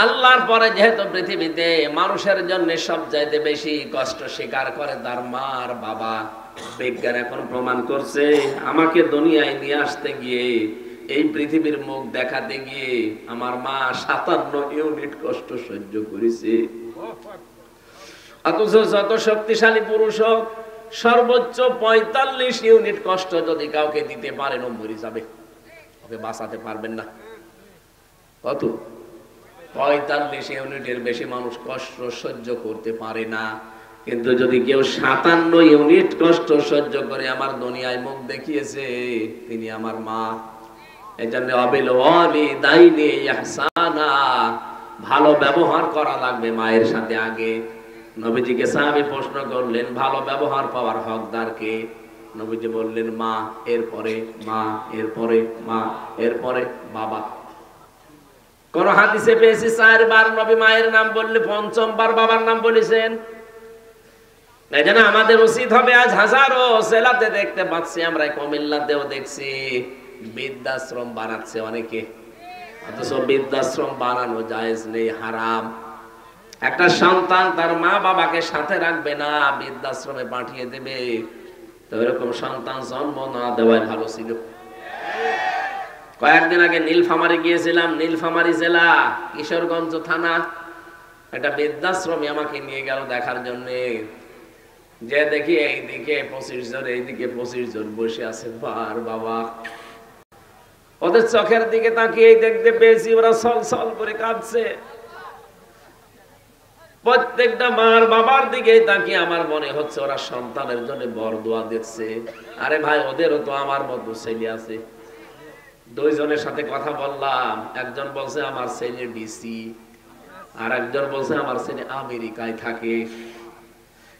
আল্লাহর পরে যেহেতু পৃথিবীতে মানুষের জন্য সবচাইতে বেশি কষ্ট স্বীকার করে তার মার বাবা। বিজ্ঞান এখন প্রমাণ করছে আমাকে দুনিয়ায় নিয়ে আসতে গিয়ে, এই পৃথিবীর মুখ দেখাতে গিয়ে আমার মা 57 ইউনিট কষ্ট সহ্য করেছে। অথচ যত শক্তিশালী পুরুষ হোক, সর্বোচ্চ 45 ইউনিট কষ্ট যদি কাউকে দিতে পারেন ও মরে যাবে, ওকে বাঁচাতে পারবেন না। কত? 45 ইউনিটের বেশি মানুষ কষ্ট সহ্য করতে পারে না। কিন্তু যদি কেউ 57 ইউনিট কষ্ট সহ্য করে আমার দুনিয়ায় মুখ দেখিয়েছে, তিনি আমার মা। এজন্য অবিল ওয়ালিদাইনি ইহসানা, ভালো ব্যবহার করা লাগবে মায়ের সাথে আগে। নবীজিকে সাহাবী প্রশ্ন করলেন, ভালো ব্যবহার পাওয়ার হকদার কে? নবীজি বললেন মা, এরপরে মা, এরপরে মা, এরপরে বাবা। কোন হাদিসে পেয়েছি 4 বার নবী মায়ের নাম বললে 5ম বার বাবার নাম বলেছেন। এজন্য আমাদের উচিত হবে, আজ হাজারো জেলাতে দেখতে পাচ্ছি, আমরা কুমিল্লাতেও দেখছি বৃদ্ধাশ্রম বানাচ্ছে অনেকে, অথচ বৃদ্ধাশ্রম বানানো জায়েজ নেই, হারাম। একটা সন্তান তার মা বাবাকে সাথে রাখবে না, বৃদ্ধাশ্রমে পাঠিয়ে দেবে, তো এরকম সন্তান জন্ম না দেওয়াই ভালো ছিল। কয়েকদিন আগে নীলফামারী গিয়েছিলাম, নীলফামারী জেলা কিশোরগঞ্জ থানা, একটা বৃদ্ধাশ্রমে আমাকে নিয়ে গেল দেখার জন্য। যে দেখি এইদিকে 25 জন, এইদিকে 25 জন বসে আছে, বাবা। ওদের চোখের দিকে তাকিয়ে দেখতে পেয়েছি ওরা ছল করে কাঁদছে। প্রত্যেকটা মার বাবার দিকে তাকিয়ে আমার মনে হচ্ছে ওরা সন্তানের জন্য বরদোয়া দিচ্ছে। আরে ভাই, ওদেরও তো আমার মতো ছেলে আছে। 2 জনের সাথে কথা বললাম, একজন বলছে আমার ছেলে ডিসি, আর একজন বলছে আমার ছেলে আমেরিকায় থাকে।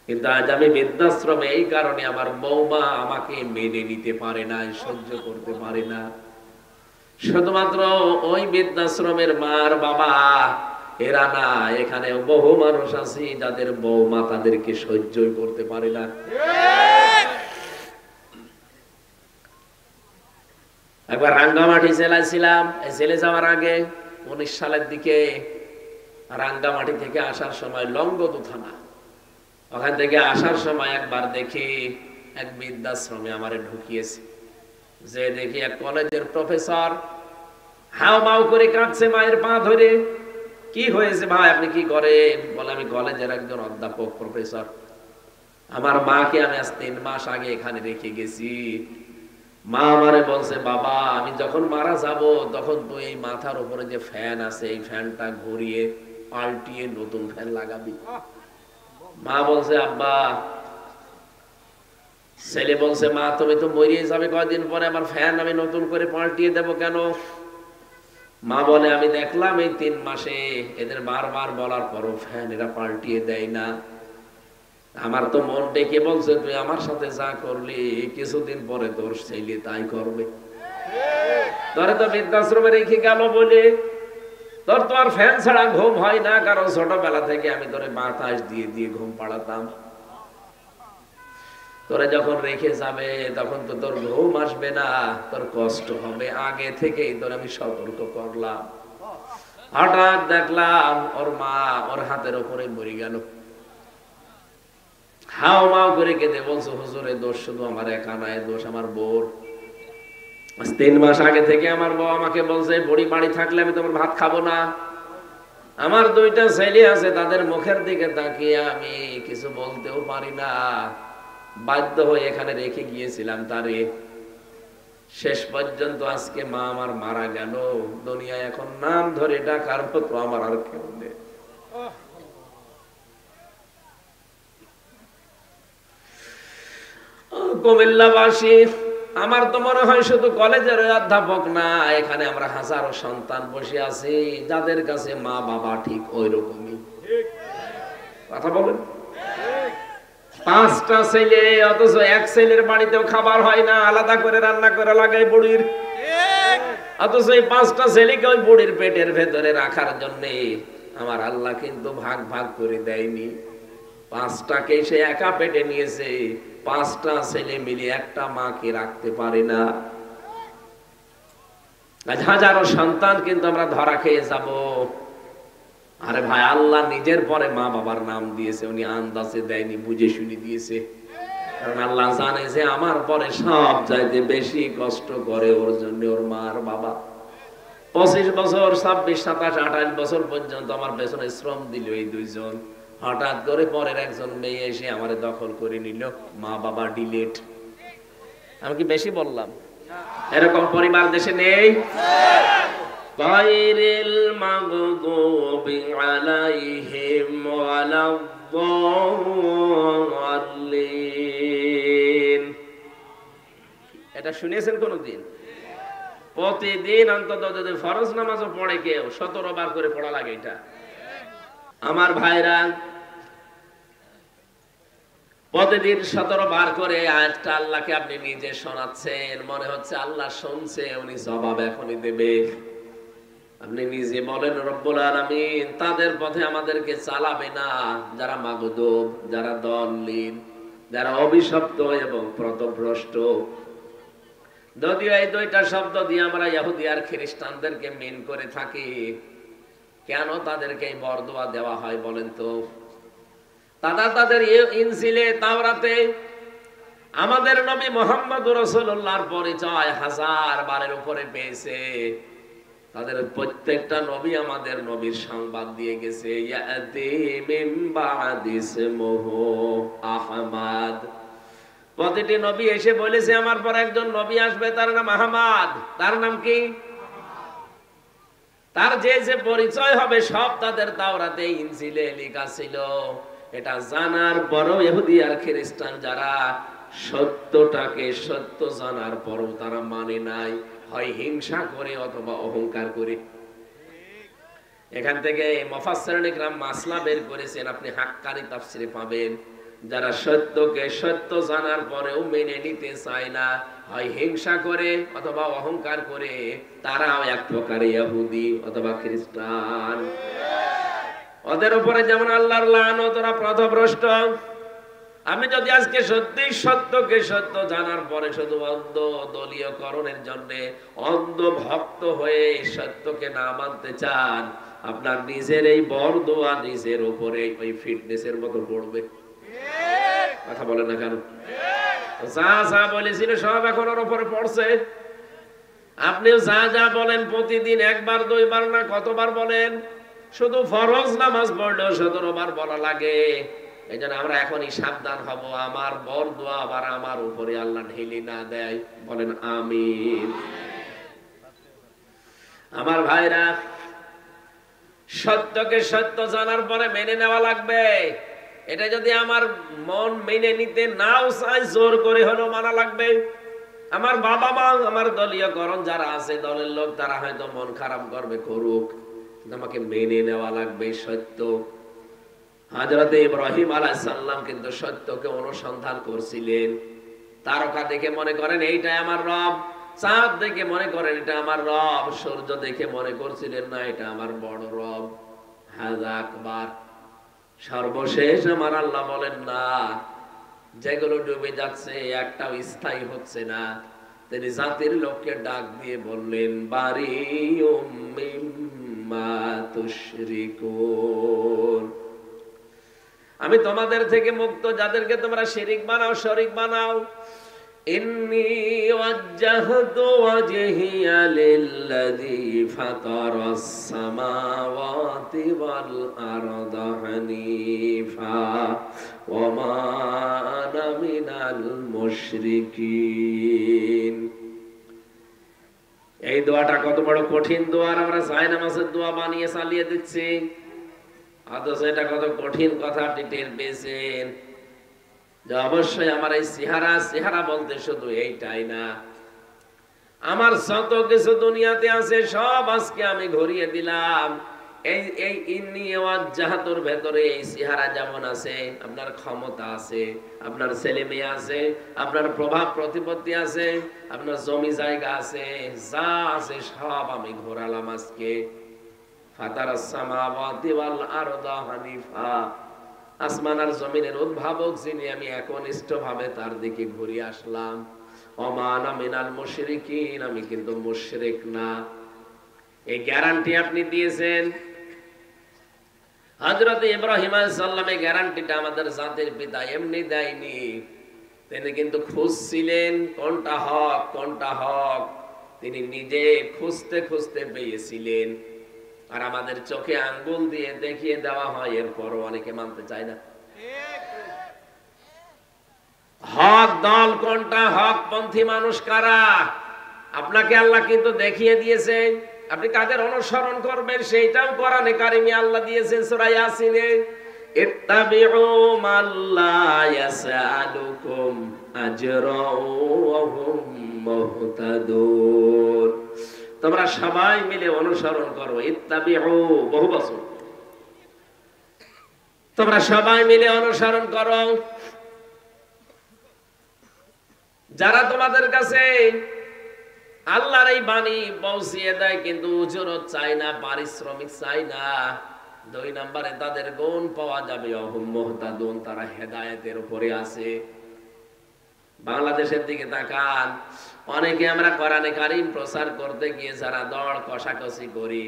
কিন্তু আজ আমি বৃদ্ধাশ্রমে এই কারণে আমার বৌমা আমাকে মেনে নিতে পারে না, সহ্য করতে পারে না। শুধুমাত্র ওই বৃদ্ধাশ্রমের মার বাবা এরা না, এখানে বহু মানুষ আছে যাদের বৌমা তাদেরকে সহ্যই করতে পারে না। একবার রাঙ্গামাটি জেলায় ছিলাম, এই জেলে যাওয়ার আগে 19 সালের দিকে। রাঙ্গামাটি থেকে আসার সময় লংগদু থানা, ওখান থেকে আসার সময় একবার দেখি এক বৃদ্ধাশ্রমে আমারে ঢুকিয়েছে। যে দেখি এক কলেজের প্রফেসর হাও মাও করে কাঁদছে মায়ের পা ধরে। কি হয়েছে ভাই, আপনি কি করেন? বলে আমি কলেজের একজন অধ্যাপক, প্রফেসর। আমার মাকে আমি আজ 3 মাস আগে এখানে রেখে গেছি। মা আমারে বলছে, বাবা আমি যখন মারা যাব তখন তুই এই মাথার উপরে যে ফ্যান আছে এই ফ্যানটা ঘুরিয়ে পাল্টিয়ে নতুন ফ্যান লাগাবি। মা বলছে আব্বা। ছেলে বলছে মা তুমি তো মরিয়ে যাবে কয়দিন পরে, আমার ফ্যান আমি নতুন করে পাল্টিয়ে দেব কেন? মা বলে আমি দেখলাম এই 3 মাসে এদের বারবার বলার পরও ফ্যান এরা পাল্টিয়ে দেয় না। আমার তো মন ডেকে বলছে তুই আমার সাথে যা করলি কিছুদিন পরে তোর ছেলে তাই করবে। তোরে তো বৃদ্ধাশ্রমে রেখে গেল বলে তোর তো আর ফ্যান ছাড়া ঘুম হয় না, কারণ ছোটবেলা থেকে আমি তোরে বাতাস দিয়ে দিয়ে ঘুম পাড়াতাম। তোরে যখন রেখে যাবে তখন তো তোর ঘুম আসবে না, তোর কষ্ট হবে। আগে থেকেই তোর আমি সতর্ক করলাম। হঠাৎ দেখলাম ওর মা ওর হাতের উপরে মরে গেল। হাও মাও করে কেঁদে বলছো হুজুরে দোষ শুধু আমার একা নয়, দোষ আমার বউর। 3 মাস আগে থেকে আমার বউ আমাকে বলছে বুড়ি বাড়ি থাকলে আমি তোমার ভাত খাবো না। আমার 2টা ছেলে আছে, তাদের মুখের দিকে তাকিয়ে আমি কিছু বলতেও পারি না। বাধ্য হয়ে এখানে রেখে গিয়েছিলাম তারে। শেষ পর্যন্ত আজকে মা আমার মারা গেল, দুনিয়ায় এখন নাম ধরে ডাকার মতো আমার আর কেউ নেই। কুমিল্লাবাসী, আমার তো মনে হয় শুধু কলেজের অধ্যাপক না, এখানে আমরা হাজারো সন্তান বসে আছি যাদের কাছে মা বাবা ঠিক ওই রকমই। কথা বলেন, 5টা ছেলে, অথচ এক ছেলের বাড়িতেও খাবার হয় না, আলাদা করে রান্না করে লাগায় বুড়ির। অথচ এই 5টা ছেলেকে ওই বুড়ির পেটের ভেতরে রাখার জন্য আমার আল্লাহ কিন্তু ভাগ ভাগ করে দেয়নি। 5টাকে সে একা পেটে নিয়েছে। 5টা ছেলে মিলে একটা মাকে রাখতে পারে না। আজ হাজারো সন্তান কিন্তু আমরা ধরা খেয়ে যাব। আরে ভাই, আল্লাহ নিজের পরে মা বাবার নাম দিয়েছে, উনি আন্দাজে দেয়নি, বুঝে শুনে দিয়েছে। কারণ আল্লাহ জানে যে আমার পরে সব চাইতে বেশি কষ্ট করে ওর জন্য ওর মা আর বাবা। 25 বছর, 26, 27, 28 বছর পর্যন্ত আমার পেছনে শ্রম দিল এই দুইজন। হঠাৎ করে পরের একজন মেয়ে এসে আমারে দখল করে নিল, মা বাবা ডিলেট। আমি কি বেশি বললাম? এরকম পরিবার দেশে নেই? গায়রিল মাগদুবি আলাইহিম ওয়ালাদ-দাল্লিন। এটা শুনেছেন কোনদিন? প্রতিদিন অন্তত যদি ফরজ নামাজও পড়ে কেউ 17 বার করে পড়া লাগে এটা। আমার ভাইরা, প্রতিদিন 17 বার করে আয়াতটা আল্লাহকে আপনি নিজে শোনাচ্ছেন, মনে হচ্ছে আল্লাহ শুনছে, উনি জবাব এখনই দেবে। আপনি নিজে বলেন রব্বুল আলামিন তাদের পথে আমাদেরকে চালাবে না যারা মাগদুব, যারা দল্লিন, যারা অভিশপ্ত এবং পথভ্রষ্ট। যদিও এই দুইটা শব্দ দিয়ে আমরা ইহুদি আর খ্রিস্টানদেরকে মিন করে থাকি, কেন তাদেরকে এই বরদোয়া দেওয়া হয় বলেন তো? তাদের ইনজিলে, তাওরাতে আমাদের নবী মুহাম্মদুর রাসূলুল্লাহর পরিচয় 1000 বারের উপরে পেয়েছে। তাদের প্রত্যেকটা নবী আমাদের নবীর সংবাদ দিয়ে গেছে, ইয়াতি মিন বাদি ইসমুহু আহমদ। প্রতিটি নবী এসে বলেছে আমার পর একজন নবী আসবে, তার নাম আহমদ। তার নাম কি? তার যে যে পরিচয় হবে সব তাদের তাওরাতে, ইনজিলে লেখা ছিল। এটা জানার পরও ইহুদি আর খ্রিস্টান যারা সত্যটাকে সত্য জানার পরও তারা মানে নাই, হয় হিংসা করে অথবা অহংকার করে। এখান থেকে মুফাসসিরিন ইকরাম মাসলা বের করেছেন, আপনি হাক্কানি তাফসিরে পাবেন। যারা সত্যকে সত্য জানার পরেও মেনে নিতে চায় না, হয় হিংসা করে অথবা অহংকার করে, তারাও এক প্রকার ইহুদি অথবা খ্রিস্টান। ওদের উপরে যেমন আল্লাহর লানত, ওরা পথভ্রষ্ট। আমি যদি আজকে সত্যি সত্যকে সত্য জানার পরে শুধু অন্ধ দলীয়করণের জন্য অন্ধ ভক্ত হয়ে সত্যকে না মানতে চান, আপনার নিজের এই বরদোয়া নিজের উপরে ওই ফিটনেসের মতো পড়বে। কথা বলে না কেন? যা যা বলেছিল সব এখন ওর উপরে পড়ছে। আপনিও যা যা বলেন প্রতিদিন, একবার দুইবার না কতবার বলেন। শুধু ফরজ নামাজ পড়লেও 17 বার বলা লাগে। এই জন্য আমরা এখনই সাবধান হব, আমার বরদোয়া আবার আমার উপরে আল্লাহ ঢেলে না দেয়। বলেন আমিন। আমার ভাইরা, সত্যকে সত্য জানার পরে মেনে নেওয়া লাগবে। এটা যদি আমার মন মেনে নিতে নাও চাই, জোর করে হলেও মানা লাগবে। আমার বাবা মা, আমার দলীয়করণ যারা আছে, দলের লোক, তারা হয়তো মন খারাপ করবে, করুক, আমাকে মেনে নেওয়া লাগবে সত্য। হযরত ইব্রাহিম আলাইহিস সালাম কিন্তু সত্যকে অনুসন্ধান করছিলেন। তারকা দেখে মনে করেন এইটাই আমার রব, চাঁদ দেখে মনে করেন এটা আমার রব, সূর্য দেখে মনে করছিলেন না এটা আমার বড় রব। হাযা আকবার। সর্বশেষ আমার আল্লাহ বলেন না, যেগুলো ডুবে যাচ্ছে একটাও স্থায়ী হচ্ছে না। তিনি জাতির লোককে ডাক দিয়ে বললেন, বারিউম মিম্মা তুশরিকুন, আমি তোমাদের থেকে মুক্ত, যাদেরকে তোমরা শিরিক বানাও, শরীক বানাও। ইন্নী ওয়াজ্জাহতু ওয়াজহিয়া লিল্লাযী ফাতারাস সামাওয়াতি ওয়াল আরদা হানিফা ওয়া মা আনা মিনাল মুশরিকিন। এই দোয়াটা কত বড় কঠিন দোয়া, আমরা জায় নামাজের দোয়া বানিয়ে চালিয়ে দিচ্ছি। অথচ এটা কত কঠিন কথা আপনি টের পেয়েছেন। যে অবশ্যই আমার এই চেহারা বলতে শুধু এইটাই না, আমার যত কিছু দুনিয়াতে আছে সব আজকে আমি ঘুরিয়ে দিলাম। এই ইন্নী ওয়াজ্জাহতুর ভেতরে এই চেহারা যেমন আছে, আপনার ক্ষমতা আছে, আপনার ছেলে মেয়ে আছে, আপনার প্রভাব প্রতিপত্তি আছে, আপনার জমি জায়গা আছে, যা আছে সব আমি ঘোরালাম আজকে। ফাতারাস সামাওয়াতি ওয়াল আরদা হানিফা, আসমান আর জমিনের উদ্ভাবক যিনি, আমি একনিষ্ঠভাবে তার দিকে ঘুরে আসলাম। ওয়া মা আনা মিনাল মুশরিকিন, আমি কিন্তু মুশরিক না। এই গ্যারান্টি আপনি দিয়েছেন। হযরত ইব্রাহিম আলাইহিস সালামের গ্যারান্টিটা আমাদের জাতির পিতা এমনি দেয়নি। তিনি কিন্তু খুঁজছিলেন কোনটা হক কোনটা হক, তিনি নিজে খুঁজতে খুঁজতে পেয়েছিলেন। আর আমাদের চোখে আঙ্গুল দিয়ে দেখিয়ে দেওয়া হয়, এরপরও অনেকে মানতে চায় না। হক দল কোনটা, হক পন্থী মানুষ কারা, আপনাকে আল্লাহ কিন্তু দেখিয়ে দিয়েছে। আপনি কাদের অনুসরণ করবেন সেইটাও কোরআনে কারিমে আল্লাহ দিয়েছেন সূরা ইয়াসিনে, ইত্তাবিউ মাল্লা ইয়াসআলুকুম আজরা ওয়া হুম মুহতাদুন। তোমরা সবাই মিলে অনুসরণ করো, ইত্তাবিউ বহু বছর, তোমরা সবাই মিলে অনুসরণ করো যারা তোমাদের কাছে আল্লাহর এই বাণী পৌঁছিয়ে দেয়, কিন্তু উজরত চাই না, পারিশ্রমিক চাই না। 2 নম্বরে তাদের গুণ পাওয়া যাবে অহুম মুহতাদুন, তারা হেদায়েতের উপরে আছে। বাংলাদেশের দিকে তাকান, অনেকে আমরা কোরআনে কারীম প্রচার করতে গিয়ে যারা দড় কষাকষি করি,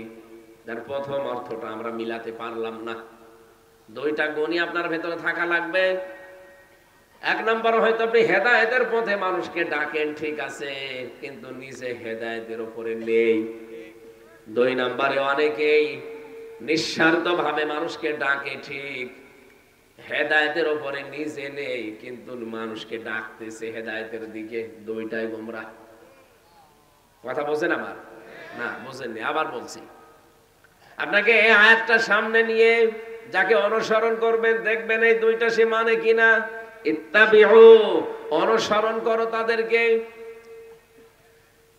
যার প্রথম অর্থটা আমরা মিলাতে পারলাম না। 2টা গুণই আপনার ভেতরে থাকা লাগবে। 1 নম্বর, হয়তো আপনি হেদায়েতের পথে মানুষকে ডাকেন, ঠিক আছে, কিন্তু নিজে হেদায়েতের উপরে নেই। 2 নম্বরে, অনেকেই নিঃস্বার্থ ভাবে মানুষকে ডাকে, ঠিক, হেদায়েতের উপরে নিজে নেই, কিন্তু মানুষকে ডাকতেছে হেদায়েতের দিকে। 2টাই গোমরাহ। কথা বোঝেন আমার? না বোঝেননি, আবার বলছি। আপনাকে এই আয়াতটা সামনে নিয়ে যাকে অনুসরণ করবেন, দেখবেন এই 2টা সে মানে কিনা। ইত্তাবিউ, অনুসরণ করো তাদেরকে,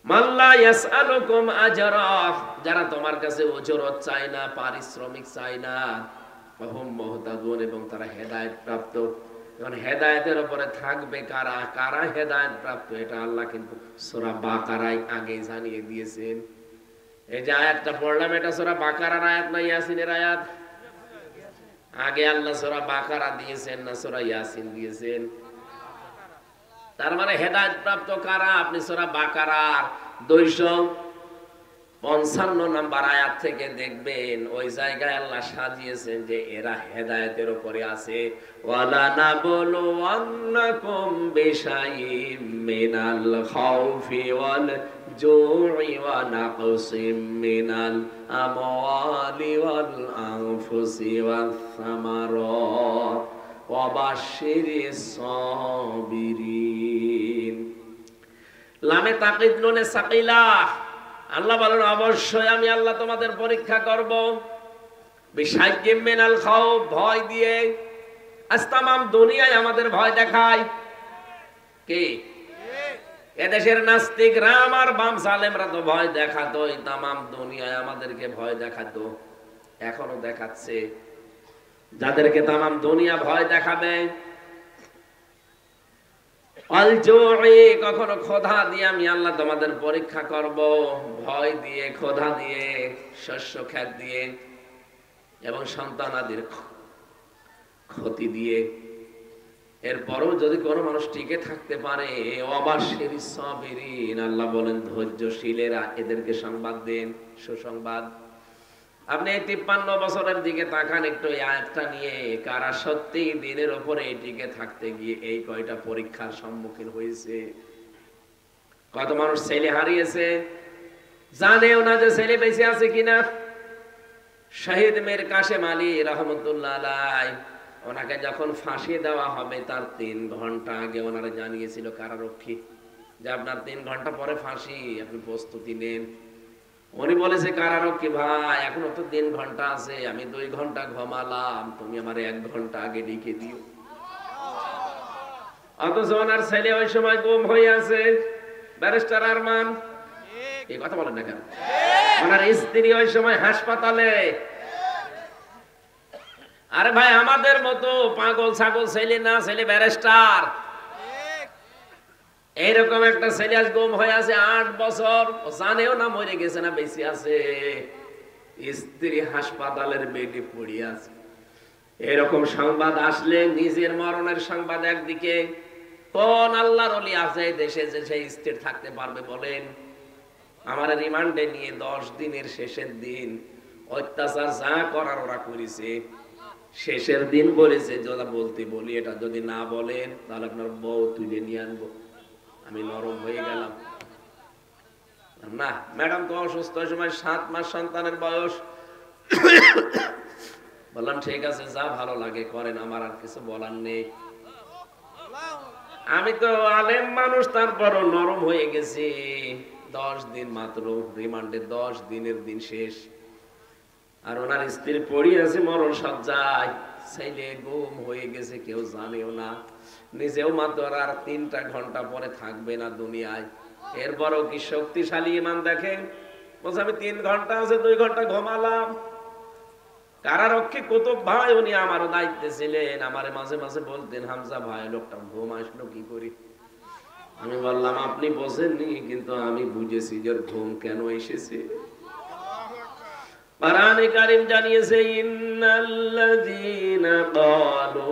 মাল্লা ইয়াসআলুকুম আজরা, যারা তোমার কাছে উজরত চায় না, পারিশ্রমিক চায় না, ওয়াহুম মুহতাদুন, এবং তারা হেদায়েত প্রাপ্ত। এখন হেদায়েতের উপরে থাকবে কারা, কারা হেদায়েত প্রাপ্ত, এটা আল্লাহ কিন্তু সূরা বাকারায় আগে জানিয়ে দিয়েছেন। এই যে আয়াতটা পড়লাম, এটা সূরা বাকারার আয়াত না ইয়াসিনের আয়াত? আগে আল্লাহ সূরা বাকারা দিয়েছেন না সূরা ইয়াসিন দিয়েছেন? তার মানে হেদায়েত প্রাপ্ত কারা? আপনি সূরা বাকারার 255 নম্বর আয়াত থেকে দেখবেন, ওই জায়গায় আল্লাহ সাজিয়েছেন যে এরা হেদায়েতের উপরে আছে। ওয়ালা নাবলুওয়ান্নাকুম বিশাইইম মিনাল খাউফি ওয়াল জু'i ওয়া নাকসিম মিনাল আমওয়ালি ওয়াল আনফুসি ওয়াস সামারাত ওয়া বাশশিরিস সাবিরিন। লামে তাকিদ নুনে সাকিলা, আল্লাহ বলেন অবশ্যই আমি আল্লাহ তোমাদের পরীক্ষা করব। বিশাইয়্যিম মিনাল খাউফ, ভয় দিয়ে। আজ তামাম দুনিয়ায় আমাদের ভয় দেখায় কে? এদেশের নাস্তিকরা আর বাম সালেমরা তো ভয় দেখাতোই, তামাম দুনিয়ায় আমাদেরকে ভয় দেখাতো, এখনো দেখাচ্ছে। যাদেরকে তামাম দুনিয়া ভয় দেখাবে, কখনো ক্ষুধা দিয়ে আমি আল্লাহ তোমাদের পরীক্ষা করব, ভয় দিয়ে, ক্ষুধা দিয়ে, শস্য ক্ষেত দিয়ে, এবং সন্তানাদির ক্ষতি দিয়ে। এরপরও যদি কোনো মানুষ টিকে থাকতে পারে, ওয়াবাশশিরিস সাবিরিন, আল্লাহ বলেন ধৈর্যশীলেরা, এদেরকে সংবাদ দেন, সুসংবাদ। আপনি এই 53 বছরের দিকে তাকান একটু, এই আয়াতটা নিয়ে কারা সত্যি দিনের উপরে টিকে থাকতে গিয়ে এই কয়টা পরীক্ষার সম্মুখীন হয়েছে। কত মানুষ ছেলে হারিয়েছে, জানেও না যে ছেলে বেঁচে আছে কিনা। শহীদ মীর কাসেম আলী রহমতুল্লাহ আলাইহি, ওনাকে যখন ফাঁসি দেওয়া হবে তার 3 ঘন্টা আগে ওনারা জানিয়েছিল কারারক্ষী যে আপনার 3 ঘন্টা পরে ফাঁসি, আপনি প্রস্তুতি নেন। উনি বলেছে কারারক্ষী, ভাই এখনো তো 3 ঘন্টা আছে, আমি 2 ঘন্টা ঘুমালাম, তুমি আমার 1 ঘন্টা আগে লিখে দিও। অথচ ওনার ছেলে ওই সময় গুম হয়ে আছে, ব্যারিস্টার আরমান। এই কথা বলেন না কেন? ওনার স্ত্রী ওই সময় হাসপাতালে। আরে ভাই, আমাদের মতো পাগল ছাগল ছেলে না, ছেলে ব্যারিস্টার। এইরকম একটা ছেলে আজ গুম হয়ে আছে 8 বছর, জানেও না মরে গেছে না বেঁচে আছে, স্ত্রী হাসপাতালের বেডে পড়ে আছে। এরকম সংবাদ আসলে নিজের মরণের সংবাদ একদিকে, কোন আল্লাহর ওলি আছে দেশে যে সেই স্থির থাকতে পারবে বলেন? আমার রিমান্ডে নিয়ে 10 দিনের শেষের দিন অত্যাচার যা করার ওরা করেছে, শেষের দিন বলেছে যদি বলতে বলি এটা যদি না বলেন তাহলে আপনার বউ তুলে নিয়ে আনবো। আমি নরম হয়ে গেলাম। না ম্যাডাম তো অসুস্থ, সময় 7 মাস সন্তানের বয়স। বললাম ঠিক আছে যা ভালো লাগে করেন, আমার আর কিছু বলার নেই। আমি তো আলেম মানুষ, তারপরও নরম হয়ে গেছি। 10 দিন মাত্র রিমান্ডে, 10 দিনের দিন শেষ। আর ওনার স্ত্রী পড়ে আছে মরণ সজ্জায়, ছেলে গুম হয়ে গেছে, কেউ জানেও না, নিজেও মাত্র আর 3টা ঘন্টা পরে থাকবে না দুনিয়ায়। এরপরও কি শক্তিশালী ইমান দেখেন। বলছে আমি 3 ঘন্টা আছে 2 ঘন্টা ঘুমালাম। কারারক্ষী কুতুব ভাই উনি আমারও দায়িত্বে ছিলেন, আমারে মাঝে মাঝে বলতেন হামজা ভাই লোকটা ঘুম আসলো কি করি। আমি বললাম আপনি বোঝেননি, কিন্তু আমি বুঝেছি যে ঘুম কেন এসেছে। কোরআনে কারীম জানিয়েছে ইন্নাল্লাযীনা ক্বালু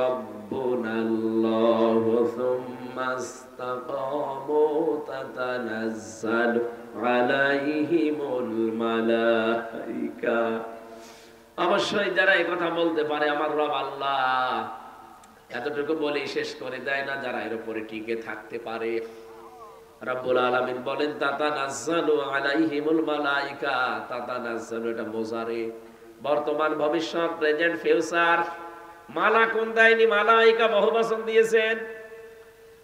রাব্বুনাল্লাহু সুম্মা ইসতাকামু তাতানাজ্জালু আলাইহিমুল মালায়েকা। অবশ্যই যারা এই কথা বলতে পারে আমার রব আল্লাহ, এতটুকু বলেই শেষ করে দেয় না, যারা এর উপরে টিকে থাকতে পারে। রব্বুল আলামিন বলেন তাতানাজ্জালু আলাইহিমুল মালায়েকা। তাতানাজ্জালু এটা মুজারে, বর্তমান ভবিষ্যৎ প্রেজেন্ট ফিউচার। মালাকুন দেয়নি, মালায়েকা বহুবচন দিয়েছেন।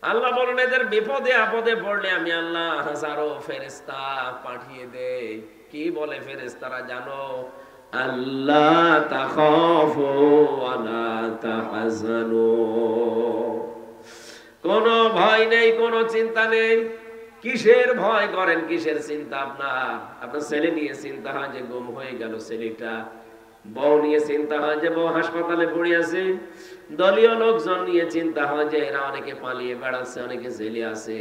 আল্লাহ বলেন এদের বিপদে আপদে পড়লে আমি আল্লাহ হাজারো ফেরেশতা পাঠিয়ে দেই। কি বলে ফেরেশতারা জানো? আল্লাহ তাখাফু ওয়া লা তাহজানু। কোনো ভয় নেই, কোনো চিন্তা নেই। কিসের ভয় করেন, কিসের চিন্তা আপনার? আপনার ছেলে নিয়ে চিন্তা হয় যে গুম হয়ে গেল ছেলেটা, বউ নিয়ে চিন্তা হয় যে বউ হাসপাতালে পড়ে আছে, দলীয় লোকজন নিয়ে চিন্তা হয় যে এরা অনেকে পালিয়ে বেড়াচ্ছে, অনেকে জেলে আছে,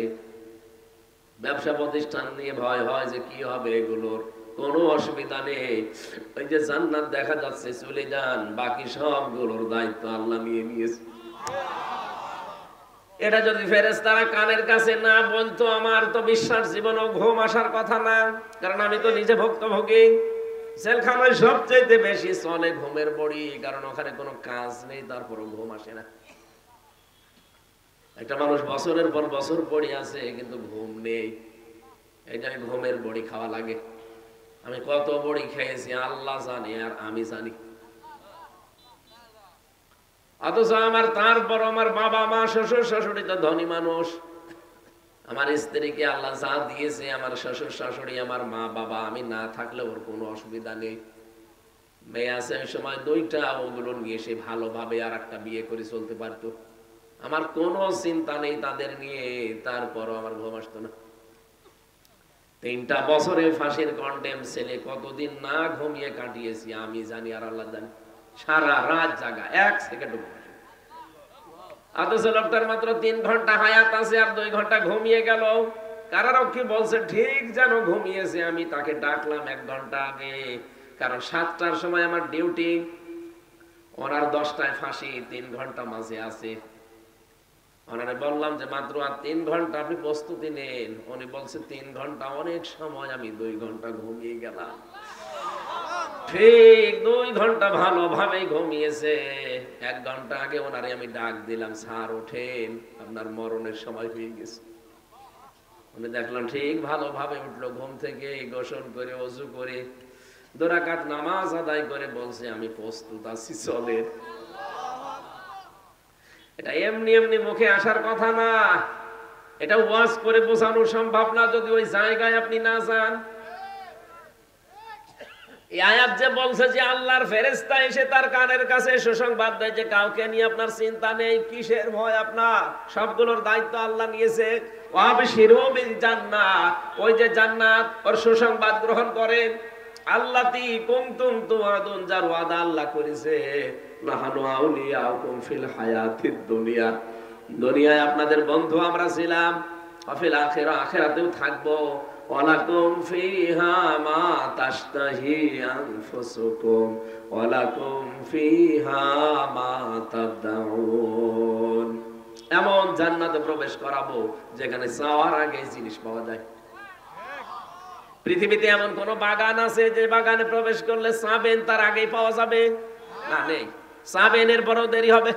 ব্যবসা প্রতিষ্ঠান নিয়ে ভয় হয় যে কি হবে এগুলোর। কোনো অসুবিধা নেই, ওই যে জান্নাত দেখা যাচ্ছে চলে যান, বাকি সবগুলোর দায়িত্ব আল্লাহ নিয়ে নিয়েছে। এটা যদি ফেরেশতারা কানের কাছে না বলতো আমার তো বিশ্বাস জীবনেও ঘুম আসার কথা না, কারণ আমি তো নিজে ভুক্তভোগী। জেলখানায় সবচেয়ে বেশি চলে ঘুমের বড়ি, কারণ ওখানে কোনো কাজ নেই, তারপরও ঘুম আসে না। একটা মানুষ বছরের পর বছর পড়ে আছে কিন্তু ঘুম নেই, এই জন্য ঘুমের বড়ি খাওয়া লাগে। আমি কত বড়ি খেয়েছি আল্লাহ জানে আর আমি জানি। অথচ আমার তারপর আমার বাবা মা শ্বশুর শাশুড়ি তো ধনী মানুষ, আমার স্ত্রীকে আল্লাহ যা দিয়েছে, আমার শ্বশুর শাশুড়ি আমার মা বাবা, আমি না থাকলে ওর কোনো অসুবিধা নেই। মেয়ে আছে ওই সময় 2টা, ওগুলো নিয়ে সে ভালোভাবে আর একটা বিয়ে করে চলতে পারতো। আমার কোনো চিন্তা নেই তাদের নিয়ে, তারপরও আমার ঘুম আসতো না। 3টা বছরে ফাঁসির কন্ডেম ছেলে কতদিন না ঘুমিয়ে কাটিয়েছি আমি জানি আর আল্লাহ জানি। সারা রাত জাগা, 1 সেকেন্ড ঘুম আসে। অথচ লোকটার মাত্র 3 ঘন্টা হায়াত আছে আর 2 ঘন্টা ঘুমিয়ে গেল। কারারক্ষী বলছে ঠিক যেন ঘুমিয়েছে। আমি তাকে ডাকলাম 1 ঘন্টা আগে, কারণ 7টার সময় আমার ডিউটি, ওনার 10টায় ফাঁসি, 3 ঘন্টা মাঝে আছে। ওনারে বললাম যে মাত্র আর 3 ঘন্টা, আপনি প্রস্তুতি নেন। উনি বলছে 3 ঘন্টা অনেক সময়, আমি 2 ঘন্টা ঘুমিয়ে গেলাম। ঠিক 2 ঘন্টা ভালোভাবে ঘুমিয়েছে। 1 ঘন্টা আগে ওনারে আমি ডাক দিলাম, স্যার ওঠেন, আপনার মরণের সময় হয়ে গেছে। উনি দেখলাম ঠিক ভালোভাবে উঠলো ঘুম থেকে, গোসল করে ওযু করে 2 রাকাত নামাজ আদায় করে বলছে আমি প্রস্তুত আছি, চলেন। এটা এমনি এমনি মুখে আসার কথা না, এটা ওয়াজ করে বোঝানো সম্ভব না যদি ওই জায়গায় আপনি না যান। এই আয়াত যে বলছে যে আল্লাহর ফেরেশতা এসে তার কানের কাছে সুসংবাদ দেয় যে কাউকে নিয়ে আপনার চিন্তা নেই, কিসের ভয় আপনার, সবগুলোর দায়িত্ব আল্লাহ নিয়েছে। ওয়াবশিরু বিল জান্নাত, ওই যে জান্নাত, ওর সুসংবাদ গ্রহণ করেন। আল্লাতী কুনতুম তুআদুন, যার ওয়াদা আল্লাহ করেছে। নাহানু আউলিয়াউকুম ফিল হায়াতিদ দুনিয়া, দুনিয়ায় আপনাদের বন্ধু আমরা ছিলাম। ওয়াফিল আখিরা, আখিরাতেও থাকবো। ওয়ালাকুম ফিহা মা তাশতাহি আনফুসুকুম ওয়ালাকুম ফিহা মা তাদউন। এমন জান্নাতে প্রবেশ করাবো যেখানে চাওয়ার আগে জিনিস পাওয়া যায়। পৃথিবীতে এমন কোন বাগান আছে যে বাগানে প্রবেশ করলে চাবেন তার আগেই পাওয়া যাবে? না, নেই। চাবেন এরপরও দেরি হবে।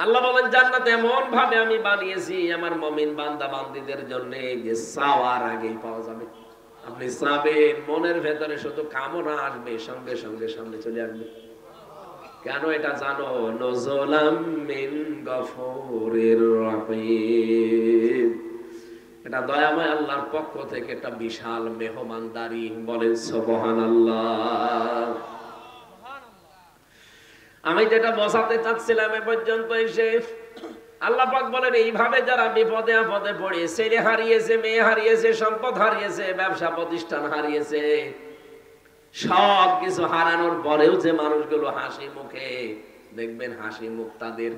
আল্লাহ বলেন জান্নাত এমন ভাবে আমি বানিয়েছি আমার মুমিন বান্দা বান্দীদের জন্য যে চাওয়ার আগেই পাওয়া যাবে। আপনি চাবেন, মনের ভেতরে শুধু কামনা আসবে, সঙ্গে সঙ্গে সামনে চলে আসবে। কেন এটা জানো? নজলাম মিন গফুরির রহিম। এটা দয়াময় আল্লাহর পক্ষ থেকে একটা বিশাল মেহমানদারি। বলেন সুবহানাল্লাহ। আমি যেটা বসাতে চাচ্ছিলাম এ পর্যন্ত এসে আল্লাহ পাক বলেন এইভাবে যারা বিপদে আপদে পড়ে, ছেলে হারিয়েছে, মেয়ে হারিয়েছে, সম্পদ হারিয়েছে, ব্যবসা প্রতিষ্ঠান হারিয়েছে, সব কিছু হারানোর পরেও যে মানুষগুলো হাসি মুখে, দেখবেন হাসি মুখ তাদের।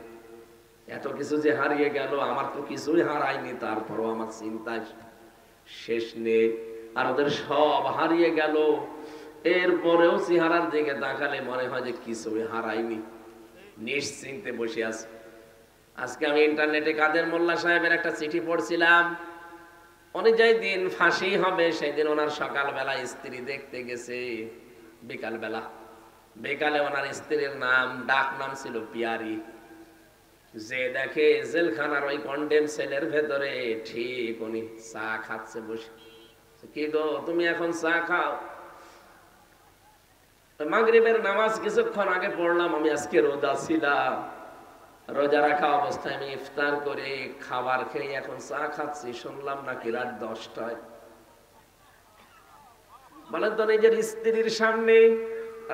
এত কিছু যে হারিয়ে গেল, আমার তো কিছুই হারায়নি, তারপরও আমার চিন্তায় শেষ নেই। আর ওদের সব হারিয়ে গেল, এরপরেও চেহারার দিকে তাকালে মনে হয় যে কিছুই হারায়নি, নিশ্চিন্তে বসে আছে। আজকে আমি ইন্টারনেটে কাদের মোল্লা সাহেবের একটা চিঠি পড়ছিলাম। উনি যেই দিন ফাঁসি হবে সেদিন ওনার সকালবেলা স্ত্রী দেখতে গেছে, বিকালে ওনার স্ত্রীর নাম, ডাক নাম ছিল পিয়ারি। যে দেখে জেলখানার ওই কন্ডেম সেলের ভেতরে ঠিক উনি চা খাচ্ছে বসে। কি গো, তুমি এখন চা খাও? মাগরিবের নামাজ কিছুক্ষণ আগে পড়লাম, আমি আজকে রোজা ছিলাম, রোজা রাখা অবস্থায় আমি ইফতার করে খাবার খেয়ে এখন চা খাচ্ছি, শুনলাম নাকি রাত 10টায়। বলেন তো, নিজের স্ত্রীর সামনে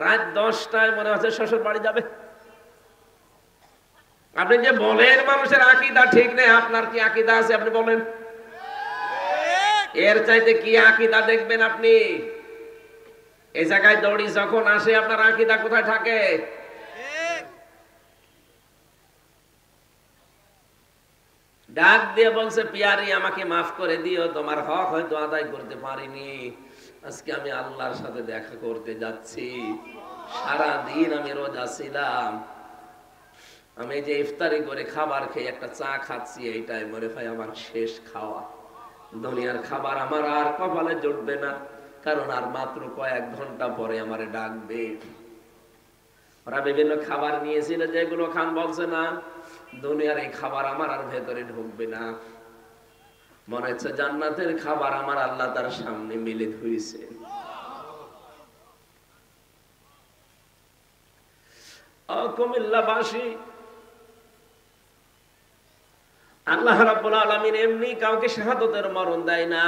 রাত 10টায় মনে হচ্ছে শ্বশুর বাড়ি যাবে। আপনি যে বলেন মানুষের আকীদা ঠিক নেই, আপনার কি আকীদা আছে আপনি বলেন? এর চাইতে কি আকীদা দেখবেন আপনি? এই জায়গায় দড়ি যখন আসে আপনার আকীদা কোথায় থাকে? ডাক দিয়ে বলছে, পিয়ারি আমাকে মাফ করে দিও, তোমার হক হয়তো আদায় করতে পারিনি, আজকে আমি আল্লাহর সাথে দেখা করতে যাচ্ছি, সারা দিন আমি রোজা ছিলাম, আমি যে ইফতারি করে খাবার খেয়ে একটা চা খাচ্ছি, এইটাই মনে হয় আমার শেষ খাওয়া। দুনিয়ার খাবার আমার আর কপালে জুটবে না, কারণ আর মাত্র কয়েক ঘন্টা পরে আমারে ডাকবে। ওরা বিভিন্ন খাবার নিয়েছিল, যেগুলো খান বলছে না, দুনিয়ার এই খাবার আমার আর ভেতরে ঢুকবে না। মনে হচ্ছে জান্নাতের খাবার আমার আল্লাহ তার সামনে মিলে ধুইছে। কুমিল্লাবাসী, আল্লাহ রাব্বুল আলামিন এমনি কাউকে শাহাদাতের মরণ দেয় না।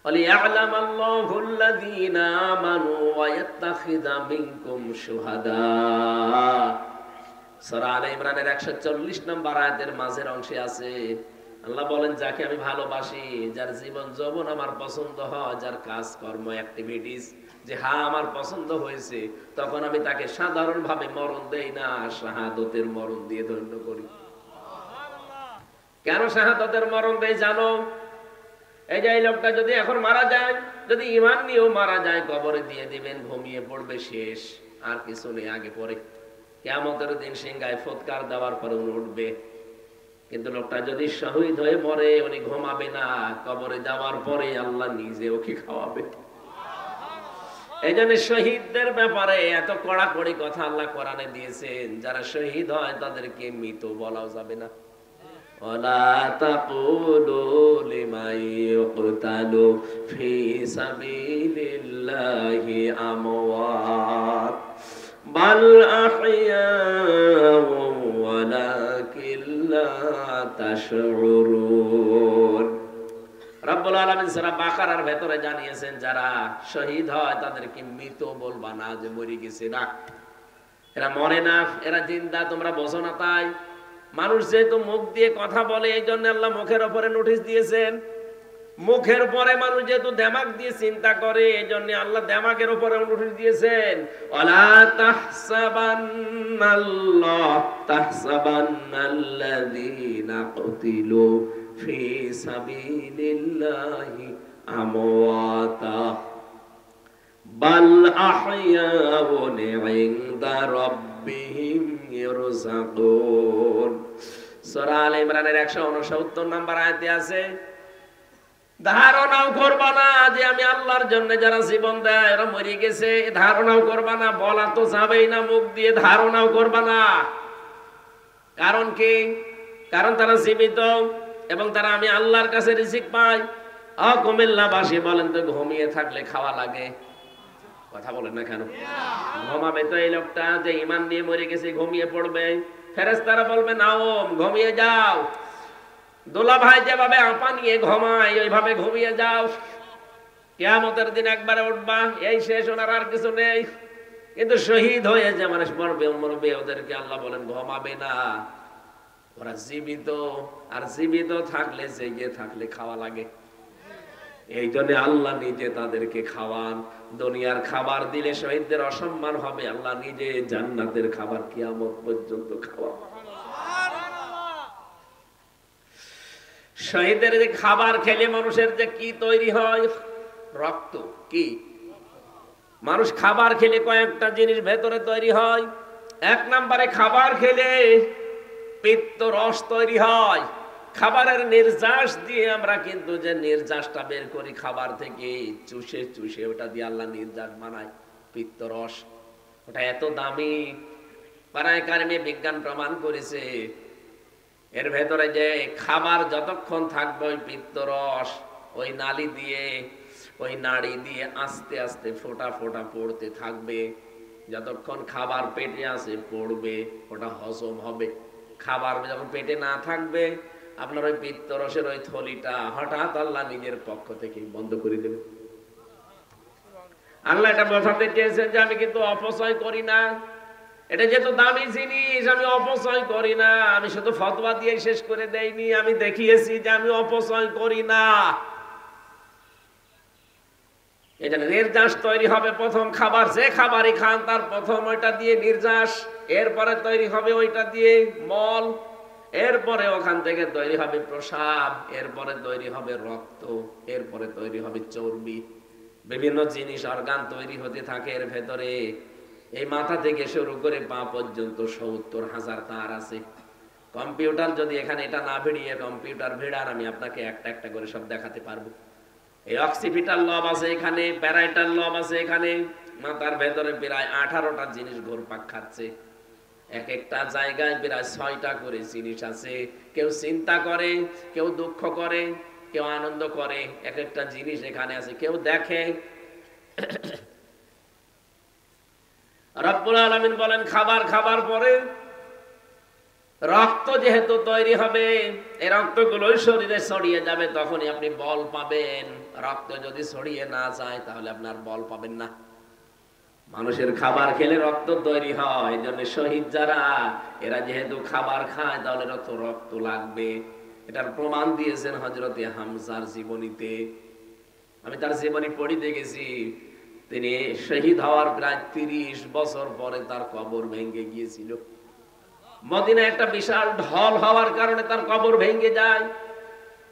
وَلِيَعْلَمَ اللَّهُ الَّذِينَ آمَنُوا وَيَتَّخِذَ مِنكُمْ شُهَدَاءَ। সূরা আলে ইমরানের 140 নম্বর আয়াতের মাঝের অংশে আছে, আল্লাহ বলেন যাকে আমি ভালোবাসি, যার জীবন যৌবন আমার পছন্দ হয়, যার কাজ কর্ম অ্যাক্টিভিটিস যে হ্যাঁ আমার পছন্দ হয়েছে, তখন আমি তাকে সাধারণভাবে মরণ দেই না, শাহাদাতের মরণ দিয়ে ধন্য করি। কেন শাহাদাতের মরণ দেই জানো? এই যে এই লোকটা যদি এখন মারা যায়, যদি ঈমান নিয়েও মারা যায়, কবরে দিয়ে দিবেন, ঘুমিয়ে পড়বে, শেষ, আর কিছু নেই আগে পরে। কিয়ামতের দিন সিংহায় ফুৎকার দেওয়ার পরে উনি উঠবে। কিন্তু লোকটা যদি শহীদ হয়ে মরে, উনি ঘুমাবে না, কবরে যাওয়ার পরে আল্লাহ নিজে ওকে খাওয়াবে। এই জন্য শহীদদের ব্যাপারে এত কড়াকড়ি কথা আল্লাহ কোরআনে দিয়েছেন, যারা শহীদ হয় তাদেরকে মৃত বলাও যাবে না। وَلَا تَقُولُوا لِمَن يُقْتَلُ فِي سَبِيلِ اللَّهِ أَمْوَاتٌ بَلْ أَحْيَاءٌ وَلَكِنْ لَا تَشْعُرُونَ। রব্বুল আলামিন সূরা বাকারার ভেতরে জানিয়েছেন, যারা শহীদ হয় তাদেরকে মৃত বলবা না, যে মরে গেছে না, এরা মরে না, এরা জিন্দা, তোমরা বোঝো না। তাই মানুষ যেহেতু মুখ দিয়ে কথা বলে, এই জন্য আল্লাহ মুখের উপরে নোটিশ দিয়েছেন। মুখের পরে মানুষ যেহেতু দিমাগ দিয়ে চিন্তা করে, এই জন্য আল্লাহ দিমাগের উপরে নোটিশ দিয়েছেন, ওয়ালা তাহসাবান্নাল্লাযীনা কুতিলু ফি সাবিলিল্লাহি আমওয়াতা বাল আহইয়াউন ইনদা রাব্বিহিম ইরযাকুন। সূরা আলে ইমরানের 169 নম্বর আয়াতে আছে, ধারণাও করবা না যে আমি আল্লাহর জন্য যারা জীবন দেয় এরা মরে গেছে, ধারণাও করবা না। বলা তো যাবেই না মুখ দিয়ে, ধারণাও করবা না। কারণ কি? কারণ তারা জীবিত এবং তারা আমি আল্লাহর কাছে রিজিক পাই। কুমিল্লাবাসী বলেন তো ঘুমিয়ে থাকলে খাওয়া লাগে? কথা বলেন না কেন? ঘুমাবে তো এই লোকটা যে ঈমান নিয়ে মরে গেছে, ঘুমিয়ে পড়বে। ফেরেশতারা বলবে নাও ঘুমিয়ে যাও। দোলা ভাই যেভাবে আপা নিয়ে ঘুমায় ওইভাবে ঘুমিয়ে যাও, কিয়ামতের দিন একবারে উঠবা, এই শেষ, ওনার আর কিছু নেই। কিন্তু শহীদ হয়ে যে মানুষ মরবে মরবে, ওদেরকে আল্লাহ বলেন ঘুমাবে না, ওরা জীবিত। আর জীবিত থাকলে জেগে থাকলে খাওয়া লাগে। এই জন্য আল্লাহ নিজে তাদেরকে খাওয়ান। দুনিয়ার খাবার দিলে শহীদদের অসম্মান হবে, আল্লাহ নিজে জান্নাতের খাবার কিয়ামত পর্যন্ত খাওয়ান। শহীদের যে খাবার খেলে মানুষের যে কি তৈরি হয়, রক্ত। কি মানুষ খাবার খেলে কয়েকটা জিনিস ভেতরে তৈরি হয়। এক নম্বরে খাবার খেলে পিত্ত রস তৈরি হয়। খাবারের নির্যাস দিয়ে আমরা কিন্তু যে নির্যাসটা বের করি খাবার থেকে, চুষে চুষে ওটা দিয়ে আল্লাহ নির্যাস বানায়, পিত্ত রস। ওটা এত দামি, পারায় কারণে বিজ্ঞান প্রমাণ করেছে এর ভেতরে যে খাবার যতক্ষণ থাকবে ওই পিত্ত রস ওই নালী দিয়ে ওই নাড়ি দিয়ে আস্তে আস্তে ফোঁটা ফোঁটা পড়তে থাকবে। যতক্ষণ খাবার পেটে আসে পড়বে, ওটা হজম হবে। খাবার যখন পেটে না থাকবে আপনার ওই পিত্ত রসের ওই থলিটা হঠাৎ আল্লাহ নিজের পক্ষ থেকে বন্ধ করে দেবে। আল্লাহ এটা বোঝাতে চেয়েছেন যে আমি কিন্তু অপচয় করি না। এটা যেহেতু দামি জিনিস আমি অপচয় করি না। আমি শুধু ফতোয়া দিয়ে শেষ করে দেইনি, আমি দেখিয়েছি যে আমি অপচয় করি না। এটা নির্যাস তৈরি হবে প্রথম খাবার, যে খাবারই খান তার প্রথম ওইটা দিয়ে নির্যাস, এরপরে তৈরি হবে ওইটা দিয়ে মল, এরপরে ওখান থেকে তৈরি হবে প্রসাব, এরপরে তৈরি হবে রক্ত, এরপরে তৈরি হবে চর্বি। বিভিন্ন জিনিস অর্গান তৈরি হতে থাকে এর ভেতরে। এই মাথা থেকে শুরু করে পা পর্যন্ত ৭০,০০০ তার আছে। কম্পিউটার যদি এখানে এটা না ভিড়িয়ে কম্পিউটার ভিড়ার আমি আপনাকে একটা একটা করে সব দেখাতে পারবো। এই অক্সিপিটাল লব আছে এখানে, প্যারাইটাল লব আছে এখানে। মাথার ভেতরে প্রায় 18টা জিনিস ঘুরপাক খাচ্ছে। এক একটা জায়গায় প্রায় 6টা করে জিনিস আছে। কেউ চিন্তা করে, কেউ দুঃখ করে, কেউ আনন্দ করে। এক একটা জিনিস এখানে আছে, কেউ দেখে। রব্বুল আলামিন বলেন খাবার খাবার পরে রক্ত যেহেতু তৈরি হবে, এই রক্তগুলোই শরীরে ছড়িয়ে যাবে, তখনই আপনি বল পাবেন। রক্ত যদি ছড়িয়ে না যায় তাহলে আপনার বল পাবেন না। মানুষের খাবার খেলে রক্ত তৈরি হয়, এই জন্য শহীদ যারা এরা যেহেতু খাবার খায় তাহলে রক্ত লাগবে। এটার প্রমাণ দিয়েছেন হযরতে হামজার জীবনীতে। আমি তার জীবনী পড়িতে গেছি। তিনি শহীদ হওয়ার প্রায় 30 বছর পরে তার কবর ভেঙে গিয়েছিল। মদিনায় একটা বিশাল ঢল হওয়ার কারণে তার কবর ভেঙে যায়।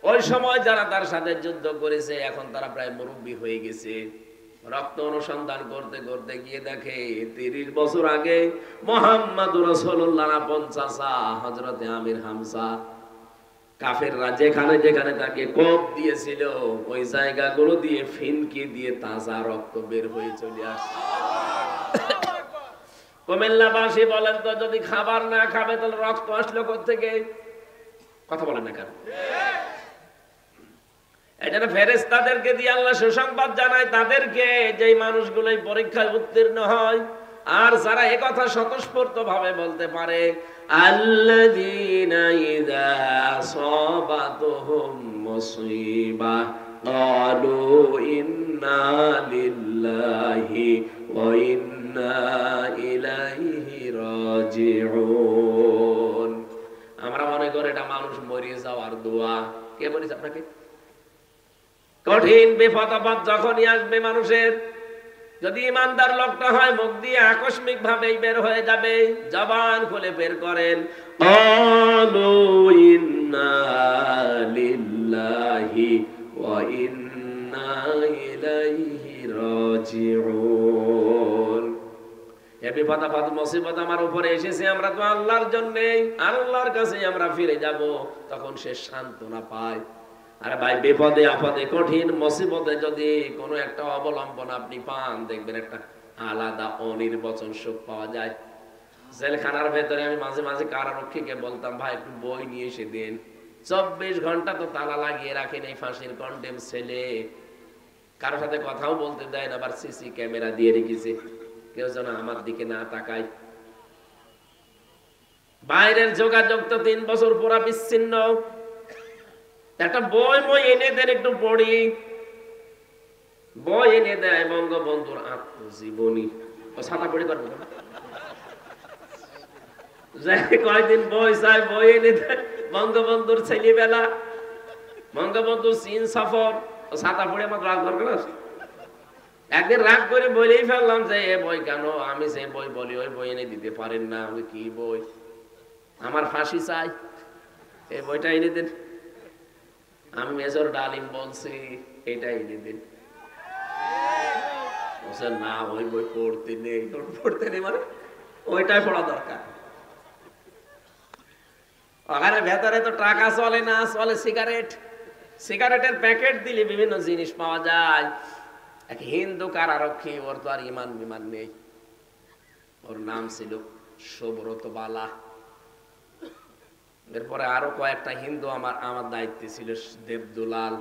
ওই সময় যারা তার সাথে যুদ্ধ করেছে এখন তারা প্রায় মুরব্বী হয়ে গেছে। রক্ত অনুসন্ধান করতে করতে গিয়ে দেখে 30 বছর আগে মুহাম্মদুর রাসূলুল্লাহ আপন চাচা হযরতে আমির হামজা, কাফেররা যেখানে যেখানে তাকে কোপ দিয়েছিল ওই জায়গাগুলো দিয়ে ফিনকি দিয়ে তাজা রক্ত বের হয়ে চলে আসছে। কুমিল্লাবাসী বলেন তো যদি খাবার না খাবে তাহলে রক্ত আসলো কোত্থেকে? কথা বলেন না কেন? এজন্য ফেরেশতাদেরকে দিয়ে আল্লাহ সুসংবাদ জানায় তাদেরকে, যেই মানুষগুলো এই পরীক্ষায় উত্তীর্ণ হয় আর যারা এই কথা স্বতঃস্ফূর্ত ভাবে বলতে পারে, আল্লাযীনা ইযা আসাবাতুহুম মুসিবাহ ক্বালু ইন্না লিল্লাহি ওয়া ইন্না ইলাইহি রাজিউন। আমরা মনে করি এটা মানুষ মরে যাওয়ার দোয়া। কে বলেছে আপনাকে? কঠিন বিপদ আপদ যখনই আসবে মানুষের, যদি ইমানদার লোকটা হয় মুখ দিয়ে আকস্মিক ভাবেই বের হয়ে যাবে, জবান খুলে বের করেন ক্বালু ইন্না লিল্লাহি ওয়া ইন্না ইলাইহি রাজিউন। এই বিপদ আপদ মুসিবত আমার উপরে এসেছে, আমরা তো আল্লাহর জন্য, আল্লাহর কাছে আমরা ফিরে যাব। তখন সে সান্ত্বনা পায়। আরে ভাই, বিপদে আপদে কঠিন মুসিবতে যদি কোনো একটা অবলম্বন আপনি পান, দেখবেন একটা আলাদা অনির্বচন সুখ পাওয়া যায়। জেলখানার ভেতরে আমি মাঝে মাঝে কারারক্ষীকে বলতাম, ভাই একটু বই নিয়ে এসে দিন। 24 ঘন্টা তো তালা লাগিয়ে রাখেন এই ফাঁসির কন্ডেম ছেলে, কারোর সাথে কথাও বলতে দেয় না, আবার সিসি ক্যামেরা দিয়ে রেখেছে, কেউ যেন আমার দিকে না তাকায়। বাইরের যোগাযোগ তো 3 বছর পুরা বিচ্ছিন্ন। একটা বই মই এনে দেন, একটু পড়ি। বই এনে দেয় বঙ্গবন্ধুর আত্মজীবনী, ও ছাতা পড়ে পারবো না, কয়দিন বই চাই, বই এনে দেয় বঙ্গবন্ধুর ছেলেবেলা, বঙ্গবন্ধুর চীন সফর, ও ছাতা পড়ে আমার রাগ দরকার আছে। একদিন রাগ করে বলেই ফেললাম যে এ বই কেন, আমি যে বই বলি ওই বই এনে দিতে পারেন না। আমি কি বই, আমার ফাঁসি চাই, এই বইটা এনে দিন। আমি মেজর ডালিম বলছি এটা এনে দিন। না ওই বই পড়তে নেই, পড়তে নেই মানে ওইটাই পড়া দরকার। ওখানে ভেতরে তো টাকা চলে না, চলে সিগারেট। সিগারেটের প্যাকেট দিলে বিভিন্ন জিনিস পাওয়া যায়। এক হিন্দু কারারক্ষী, ওর তো আর ইমান বিমান নেই, ওর নাম ছিল সুব্রত বালা। এরপরে আরো কয়েকটা হিন্দু আমার দায়িত্বে ছিল, দেবদুলাল,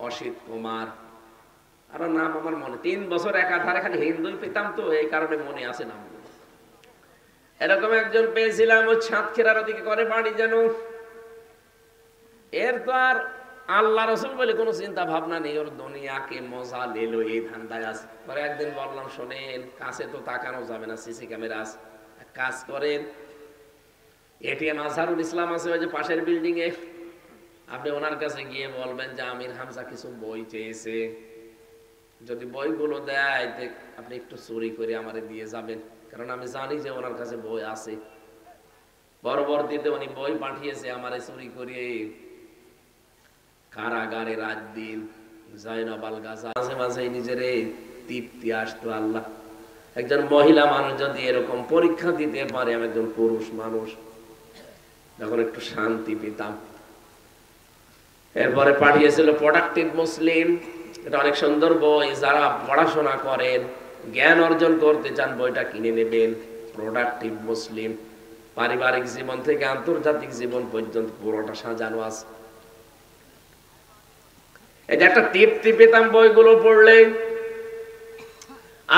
অসিত কুমার, আরো নাম আমার মনে। 3 বছর একাধারে খালি হিন্দুই পেতাম, তো এই কারণে মনে আছে নাম। এরকম একজন পেয়েছিলাম, ও সাতক্ষীরার ওদিকে করে বাড়ি যেন। এর তো আর আল্লাহ রসুল বলে কোনো চিন্তা ভাবনা নেই, ওর দুনিয়াকে মজা লেলো এই ধান্দায় আছে। পরে একদিন বললাম, শোনেন, কাছে তো তাকানো যাবে না, সিসি ক্যামেরা আছে, কাজ করেন, এটিএম আজহারুল ইসলাম আছে ওই যে পাশের বিল্ডিং এ, আপনি ওনার কাছে গিয়ে বলবেন যে আমির হামজা কিছু বই চেয়েছে, যদি বইগুলো দেয় আপনি একটু চুরি করে আমারে দিয়ে যাবেন, কারণ আমি জানি যে ওনার কাছে বই আছে। পরবর্তীতে উনি বই পাঠিয়েছে আমারে চুরি করে। কারাগারে রাত দিন জয়নব আল গাজা, মাঝে মাঝে নিজের তৃপ্তি আসতো। আল্লাহ, একজন মহিলা মানুষ যদি এরকম পরীক্ষা দিতে পারে, আমি একজন পুরুষ মানুষ যখন একটু শান্তি পেতাম। এরপরে পাঠিয়েছিল প্রোডাক্টিভ মুসলিম, এটা অনেক সুন্দর বই, যারা পড়াশোনা করেন, জ্ঞান অর্জন করতে চান, বইটা কিনে নেবেন। প্রোডাক্টিভ মুসলিম, পারিবারিক জীবন থেকে আন্তর্জাতিক জীবন পর্যন্ত পুরোটা সাজানো আছে। এটা একটা তৃপ্তি পেতাম বইগুলো পড়লে।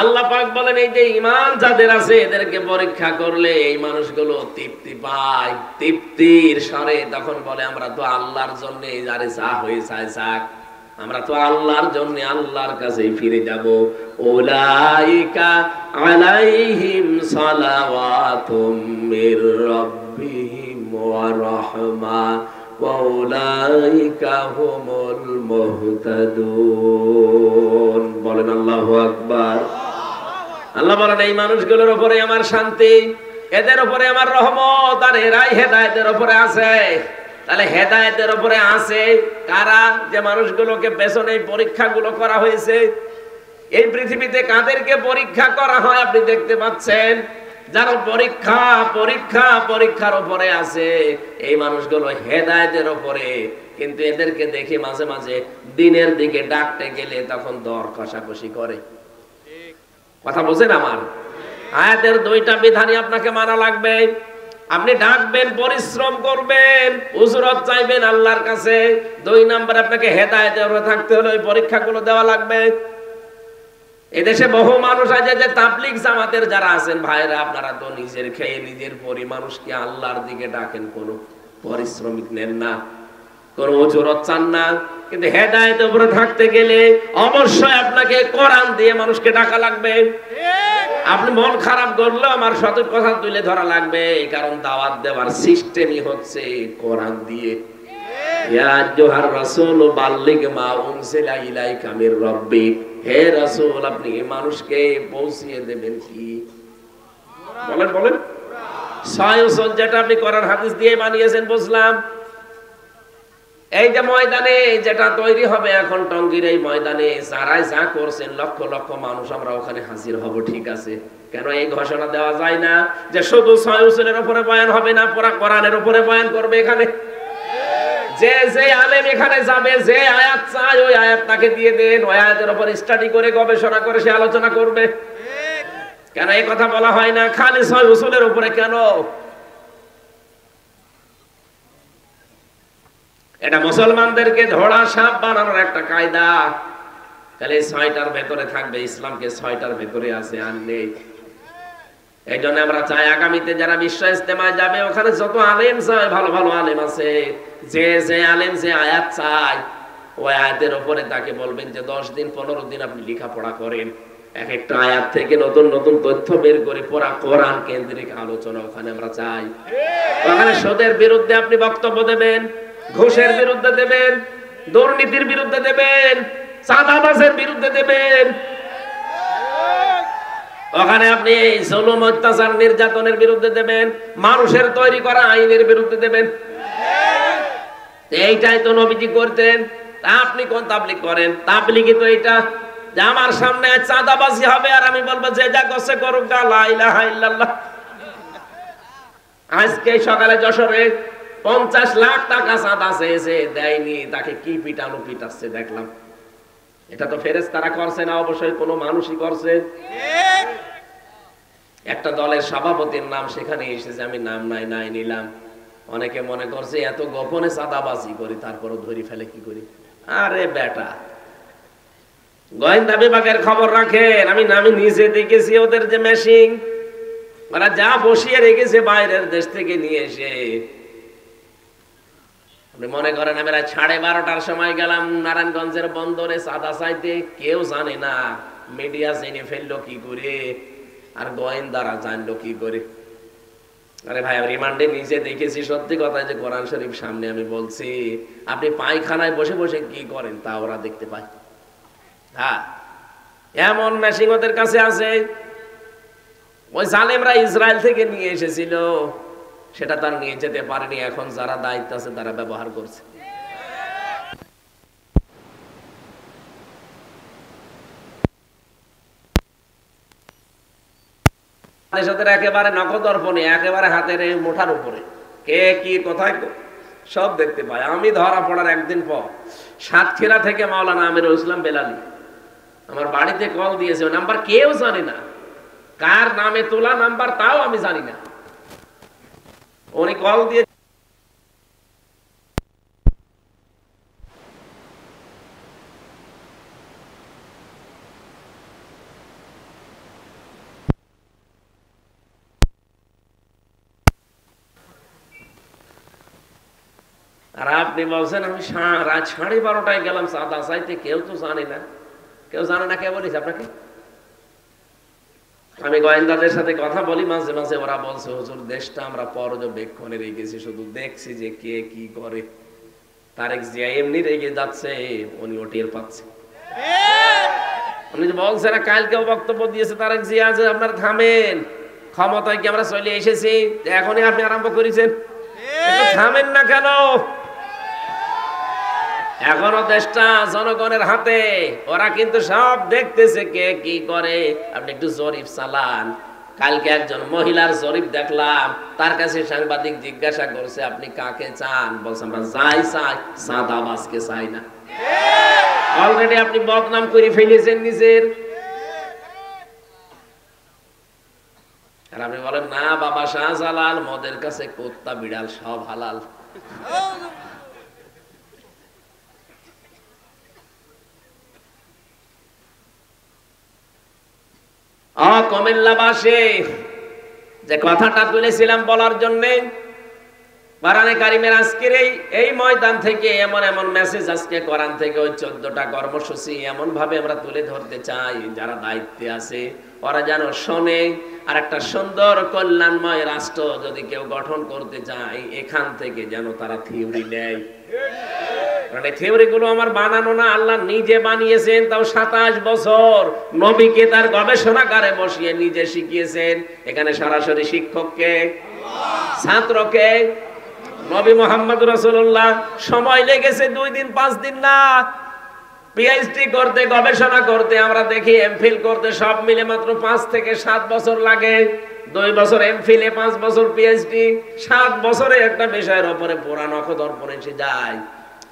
আল্লাহ পাক বলেন, এই যে ঈমান যাদের আছে এদেরকে পরীক্ষা করলে এই মানুষগুলো তৃপ্তি পায়। তৃপ্তির স্বরে তখন বলে, আমরা তো আল্লাহর জন্য, যারে যা হয়ে যায় যাক, আমরা তো আল্লাহর জন্য আল্লাহর কাছেই ফিরে যাব। উলাইকা আলাইহিম সালাওয়াতুম মির রাব্বিহিম ওয়া রাহমা ওয়া উলাইকা হুমুল মুহতাদুন। বলেন আল্লাহু আকবার। আল্লাহ বলেন, এই মানুষগুলোর উপরে আমার শান্তি, এদের উপরে আমার রহমত, আর এরাই হেদায়েতের উপরে আছে। তাহলে হেদায়েতের উপরে আছে কারা? যে মানুষগুলোকে পেছনে পরীক্ষাগুলো করা হয়েছে। এই পৃথিবীতে কাদেরকে পরীক্ষা করা হয় আপনি দেখতে পাচ্ছেন? যারা পরীক্ষার উপরে আছে, এই মানুষগুলো হেদায়েতের উপরে। কিন্তু এদেরকে দেখে মাঝে মাঝে দিনের দিকে ডাকতে গেলে তখন দর কষাকষি করে। কথা বোঝেন আমার? আয়াতের 2টা বিধানই আপনাকে মানা লাগবে। আপনি ডাকবেন, পরিশ্রম করবেন, উজরত চাইবেন আল্লাহর কাছে। 2 নাম্বার, আপনাকে হেদায়েতের উপরে থাকতে হলে ওই পরীক্ষাগুলো দেওয়া লাগবে। এদেশে বহু মানুষ আছে যে তাবলীগ জামাতের যারা আছেন ভাইরা, আপনারা তো নিজের খেয়ে নিজের পরি মানুষকে আল্লাহর দিকে ডাকেন, কোনো পরিশ্রমিক নেন না, কোনো উজরত চান না। কিন্তু হেদায়েতের উপরে থাকতে গেলে অবশ্যই আপনাকে কোরআন দিয়ে মানুষকে ডাকা লাগবে। আপনি মন খারাপ করলেও আমার সঠিক কথা তুলে ধরা লাগবে, কারণ দাওয়াত দেওয়ার সিস্টেমই হচ্ছে কোরআন দিয়ে। ইয়া আইয়ুহার রাসূল বাল্লিগ মা উনজিলা ইলাইকা মির রাব্বিক। হে রাসূল, আপনি মানুষকে পৌঁছিয়ে দেবেন কি? বলেন। সহিহ যেটা আপনি কোরআন হাদিস দিয়ে বানিয়েছেন, বুঝলাম। এই যে ময়দানে যেটা তৈরি হবে এখন টঙ্গীর এই ময়দানে, যারাই যা করছেন, লক্ষ লক্ষ মানুষ আমরা ওখানে হাজির হব, ঠিক আছে। কেন এই ঘোষণা দেওয়া যায় না যে শুধু সহিহের উপরে বয়ান হবে না, পুরা কোরআনের উপরে বয়ান করবে? এখানে যে যে আলেম এখানে যাবে, যে আয়াত চাই ওই আয়াত তাকে দিয়ে দেন, ওই আয়াতের উপর স্টাডি করে গবেষণা করে সে আলোচনা করবে। কেন এই কথা বলা হয় না খালি সয় উসুলের উপরে? কেন? এটা মুসলমানদেরকে ধরা সাপ বানানোর একটা কায়দা। তাহলে ৬টার ভেতরে থাকবে, ইসলামকে ৬টার ভেতরে আছে আর নেই। এই জন্য আমরা চাই আগামীতে যারা বিশ্ব ইজতেমায় যাবে ওখানে যত আলেম চাই, ভালো ভালো আলেম আছে, যে যে আলেম যে আয়াত চাই ওই আয়াতের উপরে তাকে বলবেন যে 10 দিন 15 দিন আপনি লেখাপড়া করেন, এক একটা আয়াত থেকে নতুন নতুন তথ্য বের করে পড়া, কোরআন কেন্দ্রিক আলোচনা ওখানে আমরা চাই। ওখানে সুদের বিরুদ্ধে আপনি বক্তব্য দেবেন, ঘুষের বিরুদ্ধে দেবেন, দুর্নীতির বিরুদ্ধে দেবেন, চাঁদাবাজের বিরুদ্ধে দেবেন। ওখানে আপনি জুলুম অত্যাচার নির্যাতনের বিরুদ্ধে দেবেন, মানুষের তৈরি করা আইনের বিরুদ্ধে দেবেন। এইটাই তো নবীজি করতেন। আপনি কোন তাবলীগ করেন? তাবলীগই তো এটা যে আমার সামনে চাঁদাবাজি হবে আর আমি বলবো যে যা করছে করুক, লা ইলাহা ইল্লাল্লাহ। আজকে সকালে যশোরে 50 লাখ টাকা চাঁদা চেয়েছে, দেয়নি, তাকে কি পিটানো পিটাচ্ছে দেখলাম। এটা তো ফেরেশতারা করছে না, অবশ্যই কোনো মানুষই করছে। একটা দলের সভাপতির নাম সেখানে এসেছে, আমি নাম নাই নিলাম। অনেকে মনে করছে এত গোপনে চাঁদাবাজি করি তারপরও ধরি ফেলে কি করি। আরে বেটা, গোয়েন্দা বিভাগের খবর রাখেন। আমি নিজে দেখেছি ওদের যে মেশিন, ওরা যা বসিয়ে রেখেছে বাইরের দেশ থেকে নিয়ে এসে। আপনি মনে করেন আমি 12:30টার সময় গেলাম নারায়ণগঞ্জের বন্দরে চাঁদা চাইতে, কেউ জানে না। মিডিয়া জেনে ফেললো কি করে আর গোয়েন্দারা জানলো কি করে? আরে ভাই, রিমান্ডে নিজে দেখেছি, সত্যি কথা যে কোরআন শরীফ সামনে আমি বলছি, আপনি পায়খানায় বসে বসে কি করেন তা ওরা দেখতে পায়। হ্যাঁ, এমন মেশিন ওদের কাছে আছে। ওই জালেমরা ইসরায়েল থেকে নিয়ে এসেছিল, সেটা তার নিয়ে যেতে পারেনি। এখন যারা দায়িত্ব আছে তারা ব্যবহার করছে। একেবারে নখদর্পণে, একেবারে হাতের মুঠার উপরে কে কি কোথায় সব দেখতে পায়। আমি ধরা পড়ার একদিন পর সাতক্ষীরা থেকে মাওলানা আমিরুল ইসলাম বেলালি আমার বাড়িতে কল দিয়েছে। ওই নাম্বার কেউ জানে না, কার নামে তোলা নাম্বার তাও আমি জানি না। উনি কল দিয়ে আর আপনি বলছেন আমি রাত 12:30টায় গেলাম চাঁদা চাইতে, কেউ তো জানে না। কেউ জানে না কে বলিস আপনাকে? আমি গোয়েন্দাদের সাথে কথা বলি মাঝে মাঝে, ওরা বলছে হুজুর দেশটা আমরা পর্যবেক্ষণে রেখেছি, শুধু দেখছি যে কে কি করে। তারেক জিয়া এমনি রেগে যাচ্ছে, উনি ও টের পাচ্ছে। উনি বলছে না, কালকেও বক্তব্য দিয়েছে তারেক জিয়া যে আপনারা থামেন, ক্ষমতায় কি আমরা চলে এসেছি, এখনই আপনি আরম্ভ করেছেন, থামেন না কেন? এখনো দেশটা জনগণের হাতে, ওরা কিন্তু সব দেখতেছে কে কি করে। আপনি একটু জরিপ চালান। কালকে একজন মহিলার জরিপ দেখলাম, তার কাছে সাংবাদিক জিজ্ঞাসা করছে আপনি কাকে চান? বলছে আমরা যাই চাই, চাঁদাবাজকে চাই না। অলরেডি আপনি বদনাম করে ফেলেছেন নিজের। আর আপনি বলেন না বাবা শাহজালাল, মদের কাছে কুত্তা বিড়াল সব হালাল। কুমিল্লাবাসী যে কথাটা তুলেছিলাম বলার জন্য, কোরআনে কারিমের আজকের এই ময়দান থেকে এমন এমন মেসেজ আজকে কোরআন থেকে ওই 14টা কর্মসূচি এমন ভাবে আমরা তুলে ধরতে চাই, যারা দায়িত্বে আছে ওরা যেন শোনে। আর একটা সুন্দর কল্যাণময় রাষ্ট্র যদি কেউ গঠন করতে চায়, এখান থেকে যেন তারা থিওরি নেয়। থিওরি গুলো আমার বানানো না, আল্লাহ নিজে বানিয়েছেন, তাও 27 বছর নবীকে তার গবেষণাগারে বসিয়ে নিজে শিখিয়েছেন। এখানে সরাসরি শিক্ষককে, ছাত্রকে, নবী মুহাম্মদ রাসূলুল্লাহ। সময় লেগেছে 2 দিন 5 দিন না, পিএইচডি করতে, গবেষণা করতে, আমরা দেখি এমফিল করতে সব মিলে মাত্র ৫ থেকে ৭ বছর লাগে। 2 বছর এমফিলে, 5 বছর পিএইচডি, 7 বছরে একটা বিষয়ের উপরে পুরা নখদর্পণ এসে যায়।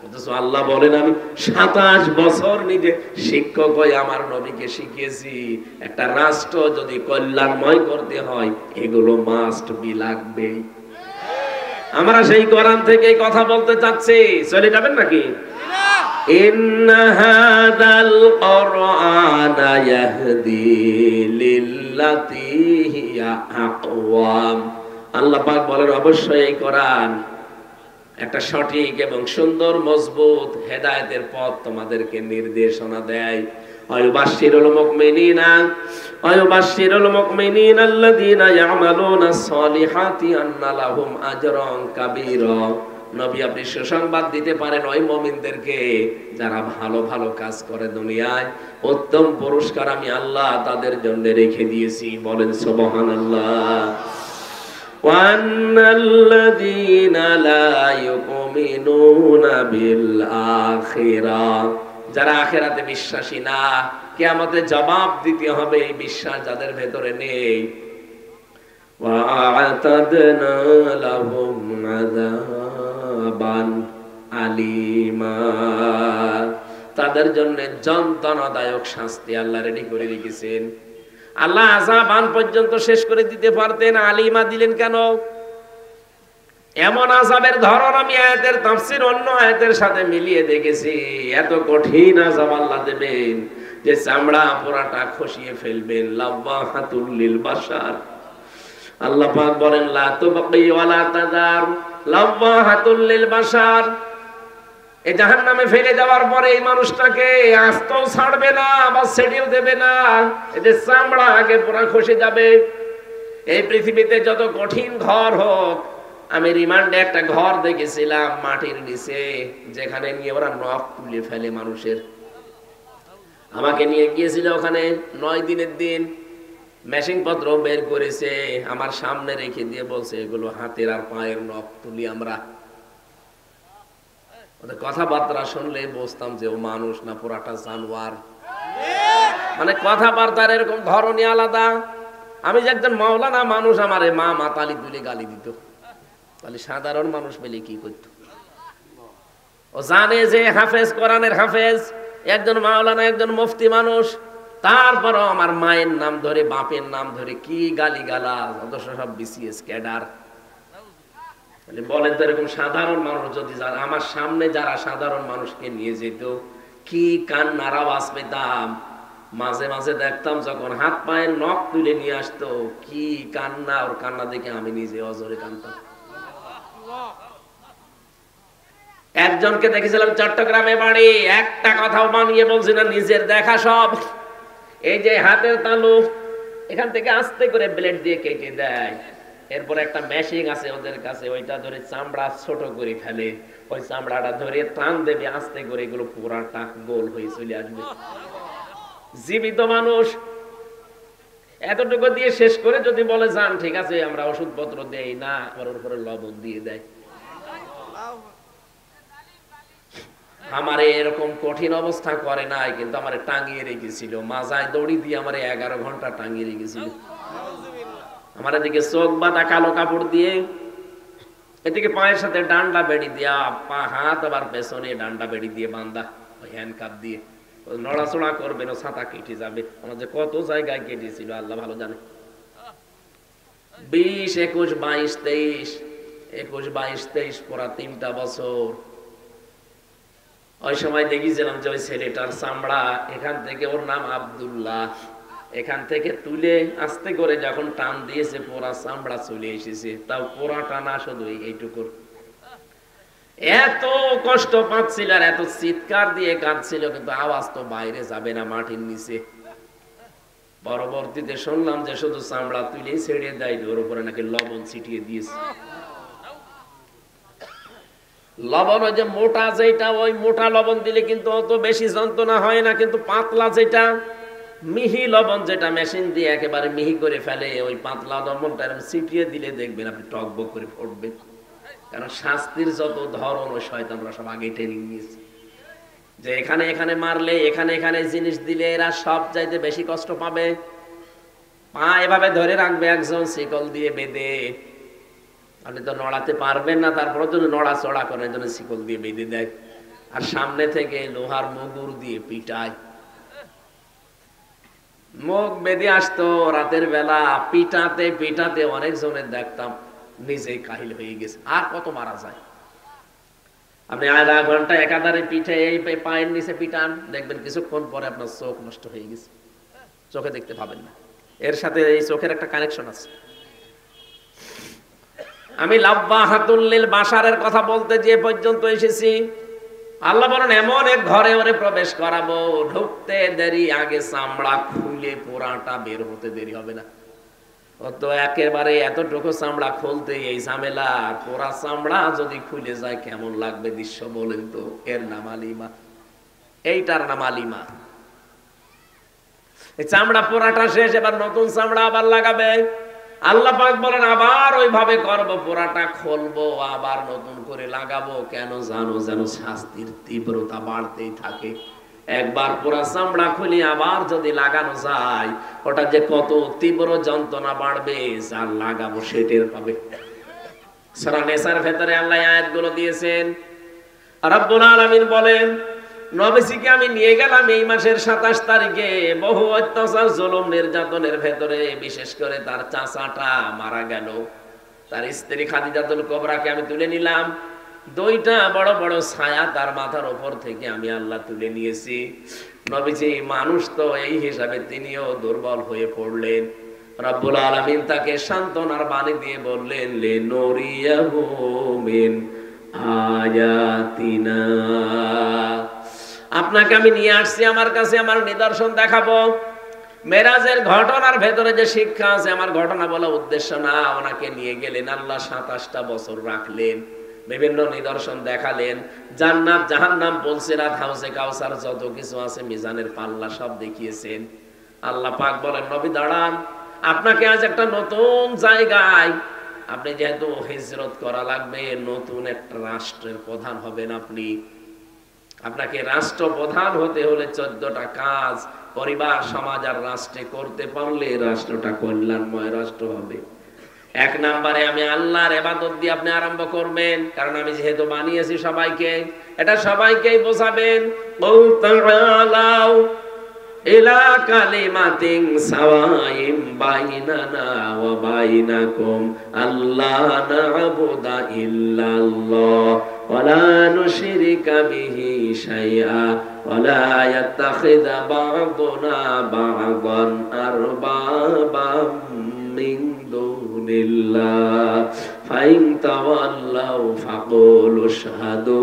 অথচ আল্লাহ বলেন আমি 27 বছর নিজে শিক্ষক হয়ে আমার নবীকে শিখিয়েছি। একটা রাষ্ট্র যদি কল্যাণময় করতে হয় এগুলো মাস্ট বি লাগবে। আমরা সেই কোরআন থেকে কথা বলতে চাচ্ছি, চলে যাবেন নাকি? ইন্না হাদাল কুরআনা ইয়াহদি লিল্লাতি হিয়া আকওয়াম। আল্লাহ পাক বলেন অবশ্যই এই কোরআন একটা সঠিক এবং সুন্দর মজবুত হেদায়েতের পথ তোমাদেরকে নির্দেশনা দেয়। আয়ুবাশশিরুল মুমিনিনা আল্লাযীনা ইয়ামালুনাস সালিহাতি আন্না লাহুম আজরান কাবীরা। নবী আপনি সুসংবাদ দিতে পারেন ওই মুমিনদেরকে যারা ভালো ভালো কাজ করে দুনিয়ায়, উত্তম পুরস্কার আমি আল্লাহ তাদের জন্য রেখে দিয়েছি। বলেন সুবহানাল্লাহ। ওয়ান্নাল্লাযীনা লা ইউমিনুনা বিল আখিরাহ, যারা আখিরাতে বিশ্বাসী না, কিয়ামতে জবাব দিতে হবে, এই বিশ্বাস যাদের ভেতরে নেই। ওয়া'আতাদনা লাহুম আযাবান আলীমা, তাদের জন্য যন্ত্রণাদায়ক শাস্তি আল্লাহ রেডি করে রেখেছেন। আল্লাহ আযাবান পর্যন্ত শেষ করে দিতে পারতেন, আলিমা দিলেন কেন? এমন আযাবের ধরন আমি আয়াতের তাফসীর অন্য আয়াতের সাথে মিলিয়ে দেখেছি। এত কঠিন আযাব আল্লাহ দেবেন যে চামড়া পুরাটা খসিয়ে ফেলবেন। লাওয়াহাতুল লিল বাশার, আল্লাহ পাক বলেন লা তুবকি ওয়ালা তাযার। লাওয়াহাতুল লিল বাশার, এই জাহান্নামে ফেলে দেওয়ার পরে এই মানুষটাকে আস্তেও ছাড়বে না বা ছেড়েও দেবে না, এদের চামড়া আগে পুরা খসে যাবে। এই পৃথিবীতে যত কঠিন ঘর হোক, আমি রিমান্ডে একটা ঘর দেখেছিলাম মাটির নিচে, যেখানে নিয়ে ওরা নখ তুলে ফেলে মানুষের। আমাকে নিয়ে গিয়েছিল ওখানে 9 দিনের দিন, মেশিন পত্র বের করেছে আমার সামনে রেখে দিয়ে বলছে এগুলো হাতের আর পায়ের নখ তুলি আমরা। ওদের কথাবার্তা শুনলে বুঝতাম যে ও মানুষ না পুরাটা জানোয়ার। মানে কথাবার্তার এরকম ধরনই আলাদা। আমি যে একজন মাওলানা মানুষ, আমারে মা মাতালি তুলে গালি দিত, তাহলে সাধারণ মানুষ পেলে কি করত? ও জানে যে হাফেজ, কোরআনের হাফেজ, একজন মাওলানা, একজন মুফতি মানুষ, তারপরও আমার মায়ের নাম ধরে, বাপের নাম ধরে কি গালি গালা, অথচ সব বিসিএস ক্যাডার। বলেন তো এরকম সাধারণ মানুষ যদি আমার সামনে যারা সাধারণ মানুষকে নিয়ে যেত, কি কান্নার আওয়াজ পেতাম। মাঝে মাঝে দেখতাম যখন হাত পায়ের নখ তুলে নিয়ে আসতো, কি কান্না, ওর কান্না দেখে আমি নিজে অজরে কাঁদতাম। একজনকে দেখেছিলাম চট্টগ্রামে বাড়ি, একটা কথাও বানিয়ে বলছি না, নিজের দেখা সব। এই যে হাতের তালু, এখান থেকে আস্তে করে ব্লেড দিয়ে কেটে দেয়, এরপর একটা মেশিন আছে ওদের কাছে, ওইটা ধরে চামড়া ছোট করে ফেলে, ওই চামড়াটা ধরে টান দেবে আস্তে করে, এগুলো পুরাটা গোল হয়ে চলে আসবে। জীবিত মানুষ এতটুকু দিয়ে শেষ করে যদি বলে যান ঠিক আছে আমরা ওষুধপত্র দেই না, ওর উপরে লবণ দিয়ে দেয়। আমার এরকম কঠিন অবস্থা করে নাই, কিন্তু আমার টাঙিয়ে রেখেছিল, মাজায় দড়ি দিয়ে আমার 11 ঘন্টা টাঙিয়ে রেখেছিল। আমার এদিকে চোখ বাঁধা কালো কাপড় দিয়ে, এদিকে পায়ের সাথে ডান্ডা বেড়ি দিয়া, পা হাত আবার পেছনে ডান্ডা বেড়ি দিয়ে বাঁধা, ওই হ্যান্ডকাপ দিয়ে নড়াচড়া করবে না, ছাতা কেটে যাবে। আমার যে কত জায়গায় কেটেছিল আল্লাহ ভালো জানে। 20, 21, 22, 23, 21, 22, 23 পড়া 3টা বছর। ওই সময় দেখেছিলাম যে ওই ছেলেটার চামড়া এখান থেকে, ওর নাম আব্দুল্লাহ, এখান থেকে তুলে আস্তে করে যখন টান দিয়েছে পুরা চামড়া চলে এসেছে, তাও পুরাটা না, শুধু এইটুকুর। এত কষ্ট পাচ্ছিল আর এত চিৎকার দিয়ে কাঁদছিল, কিন্তু আওয়াজ তো বাইরে যাবে না মাটির নিচে। পরবর্তীতে শুনলাম যে শুধু চামড়া তুলে ছেড়ে দেয়, ওর উপরে নাকি লবণ ছিটিয়ে দিয়েছে। লবণ ওই যে মোটা যেটা, ওই মোটা লবণ দিলে কিন্তু অত বেশি যন্ত্রণা হয় না, কিন্তু পাতলা যেটা, মিহি লবণ যেটা মেশিন দিয়ে একেবারে মিহি করে ফেলে, ওই পাতলা লবণটা ছিটিয়ে দিলে দেখবেন আপনি টকবক করে ফুটবে। কারণ শাস্তির যত ধরন ওই শয়তানরা সব আগে ট্রেনিং নিয়েছে। যে এখানে এখানে মারলে, এখানে এখানে জিনিস দিলে এরা সব চাইতে বেশি কষ্ট পাবে। পা এভাবে ধরে রাখবে একজন শিকল দিয়ে বেঁধে, আপনি তো নড়াতে পারবেন না, তারপরে জন্য নড়াচড়া করার জন্য শিকল দিয়ে বেঁধে দেয়। আর সামনে থেকে লোহার মুগুর দিয়ে পিটায়। মুখ বেঁধে আসতো রাতের বেলা, পিটাতে পিটাতে অনেক জনের দেখতাম নিজেই কাহিল হয়ে গেছে। আর কত মারা যায়? আপনি আধা ঘন্টা একাধারে পিঠে এই পায়ের নিচে পিটান, দেখবেন কিছুক্ষণ পরে আপনার চোখ নষ্ট হয়ে গেছে, চোখে দেখতে পাবেন না। এর সাথে এই চোখের একটা কানেকশন আছে। আমি লাব্বাহাতুল লিল বাশারের কথা বলতে যে পর্যন্ত এসেছি, আল্লাহ বলেন এমন এক ঘরে ওরে প্রবেশ করাবো, ঢুকতে দেরি, আগে চামড়া খুলে পোড়াটা বের হতে দেরি হবে না। ও তো একেবারে এতটুকু চামড়া খুলতে এই ঝামেলা, পোড়া চামড়া যদি খুলে যায় কেমন লাগবে দৃশ্য বলেন তো। এর নাম আলিমা, এইটার নাম আলিমা। এই চামড়া পোড়াটা শেষ, এবার নতুন চামড়া আবার লাগাবে। আল্লাহ পাক বলেন আবার ওইভাবে করবো, পোড়াটা খুলবো আবার নতুন করে লাগাবো। কেন জানো? যেন শাস্তির তীব্রতা বাড়তেই থাকে। একবার পোড়া চামড়া খুলে আবার যদি লাগানো যায়, ওটা যে কত তীব্র যন্ত্রণা বাড়বে, যার লাগাবো সে টের পাবে। সূরা নিসার ভেতরে আল্লাহ আয়াতগুলো দিয়েছেন। রব্বুল আলামিন বলেন, নবীজিকে আমি নিয়ে গেলাম এই মাসের 27 তারিখে, বহু অত্যাচার জুলুম নির্যাতনের ভেতরে, বিশেষ করে তার চাচাটা মারা গেল। তার স্ত্রী খাদিজাতুল কুবরাকে আমি তুলে নিলাম। দুইটা বড় বড় ছায়া তার মাথার উপর থেকে আমি আল্লাহ তুলে নিয়েছি। নবীজি মানুষ তো, এই হিসাবে তিনিও দুর্বল হয়ে পড়লেন। রব্বুল আলামিন তাকে সান্ত্বনার বাণী দিয়ে বললেন, লিনুরিয়াহু মিন আয়াতিনা, আপনাকে আমি নিয়ে আসছি আমার কাছে, আমার নিদর্শন দেখাবো। মেরাজের ঘটনার ভেতরে যে শিক্ষা আছে, আমার ঘটনা বলা উদ্দেশ্য না। ওনাকে নিয়ে গেলেন, আল্লাহ 27টা বছর রাখলেন, বিভিন্ন নিদর্শন দেখালেন, জান্নাত জাহান্নাম, পুলসিরাত, হাউজে কাউসার, যত কিছু আছে, মিজানের পাল্লা, সব দেখিয়েছেন। আল্লাহ পাক বলেন, নবী দাঁড়ান, আপনাকে আজ একটা নতুন জায়গায়, আপনি যেহেতু হিজরত করা লাগবে, নতুন একটা রাষ্ট্রের প্রধান হবেন আপনি। আপনাকে রাষ্ট্রপ্রধান হতে হলে 14টা কাজ পরিবার, সমাজ আর রাষ্ট্রে করতে পারলে রাষ্ট্রটা কল্যাণময় রাষ্ট্র হবে। 1 নম্বরে আমি আল্লাহর ইবাদত দিয়ে আপনি আরম্ভ করবেন, কারণ আমি যেহেতু বানিয়েছি সবাইকে, এটা সবাইকেই বোঝাবেন। কুল তাআলাউ ইলা কালিমাতিন সাওয়াইম বাইনানা ওয়া বাইনাকুম আল্লা না'বুদা ইল্লাল্লাহ ওয়া লা নুশরিকা বিহি শাইআ ওয়া লা ইয়াত্তাখিযা বা'দুনা বা'দান আরবাবাম মিন দুনিল্লাহ ফাইন তাওয়াল্লাউ ফাকুলু আশহাদু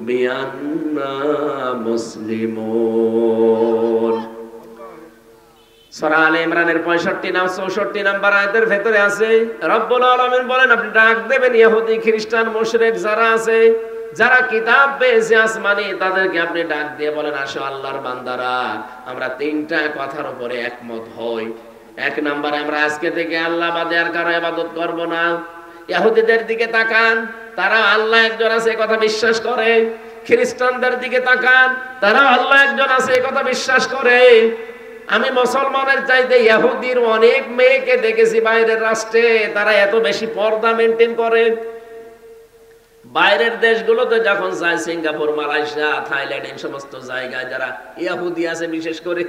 বিআন্না মুসলিমুন। সূরা আলে ইমরানের 64 নাম্বার আয়াতের ভেতরে আছে, রব্বুল আলামিন বলেন আপনি ডাক দেবেন ইহুদি, খ্রিস্টান, মুশরিক যারা আছে, যারা কিতাব পেয়েছে আসমানি, তাদেরকে আপনি ডাক দিয়ে বলেন, আসো আল্লাহর বান্দারা, আমরা 3টা কথার উপরে একমত হই। 1 নম্বরে আমরা আজকে থেকে আল্লাহ বাদে আর কারো ইবাদত করব না। ইহুদিদের দিকে তাকান, তারা আল্লাহ একজন আছে এই কথা বিশ্বাস করে। খ্রিস্টানদের দিকে তাকান, তারা আল্লাহ একজন আছে এই কথা বিশ্বাস করে। আমি মুসলমানের চাইতে ইহুদির অনেক মেয়েকে দেখেছি বাইরের রাষ্ট্রে, তারা এত বেশি পর্দা মেনটেন করে। বাইরের দেশগুলোতে যখন যায়, সিঙ্গাপুর, মালয়েশিয়া, থাইল্যান্ড, এই সমস্ত জায়গায় যারা ইহুদি আছে, বিশেষ করে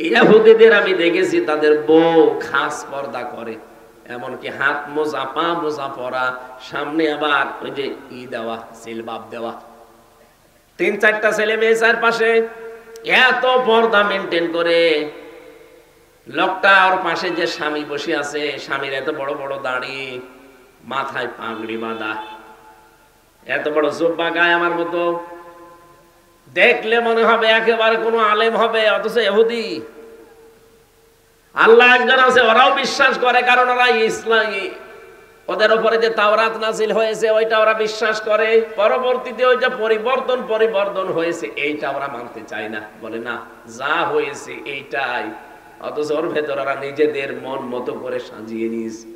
ইহুদিদের আমি দেখেছি তাদের বউ খাস পর্দা করে, এমনকি হাত মোজা, পা মোজা পরা, সামনে আবার ওই যে দেওয়া, সিলবাব দেওয়া, 3-4টা ছেলে মেয়ে চারপাশে, এত পর্দা মেনটেন করে। লোকটা ওর পাশে যে স্বামী বসে আছে, স্বামীর এত বড় বড় দাড়ি, মাথায় পাগড়ি বাঁধা, এত বড় জুব্বা গায়ে আমার মতো, দেখলে মনে হবে একেবারে কোনো আলেম হবে, অথচ ইহুদি। আল্লাহ একজন আছে, ওরাও বিশ্বাস করে, কারণ ওরা ইসলামী, ওদের উপরে যে তাওরাত নাজিল হয়েছে ওইটা ওরা বিশ্বাস করে। পরবর্তীতে ওই যে পরিবর্তন হয়েছে এইটা ওরা মানতে চায় না, বলে না যা হয়েছে এইটাই। অথচ ওর ভেতর ওরা নিজেদের মন মতো করে সাজিয়ে নিয়েছে।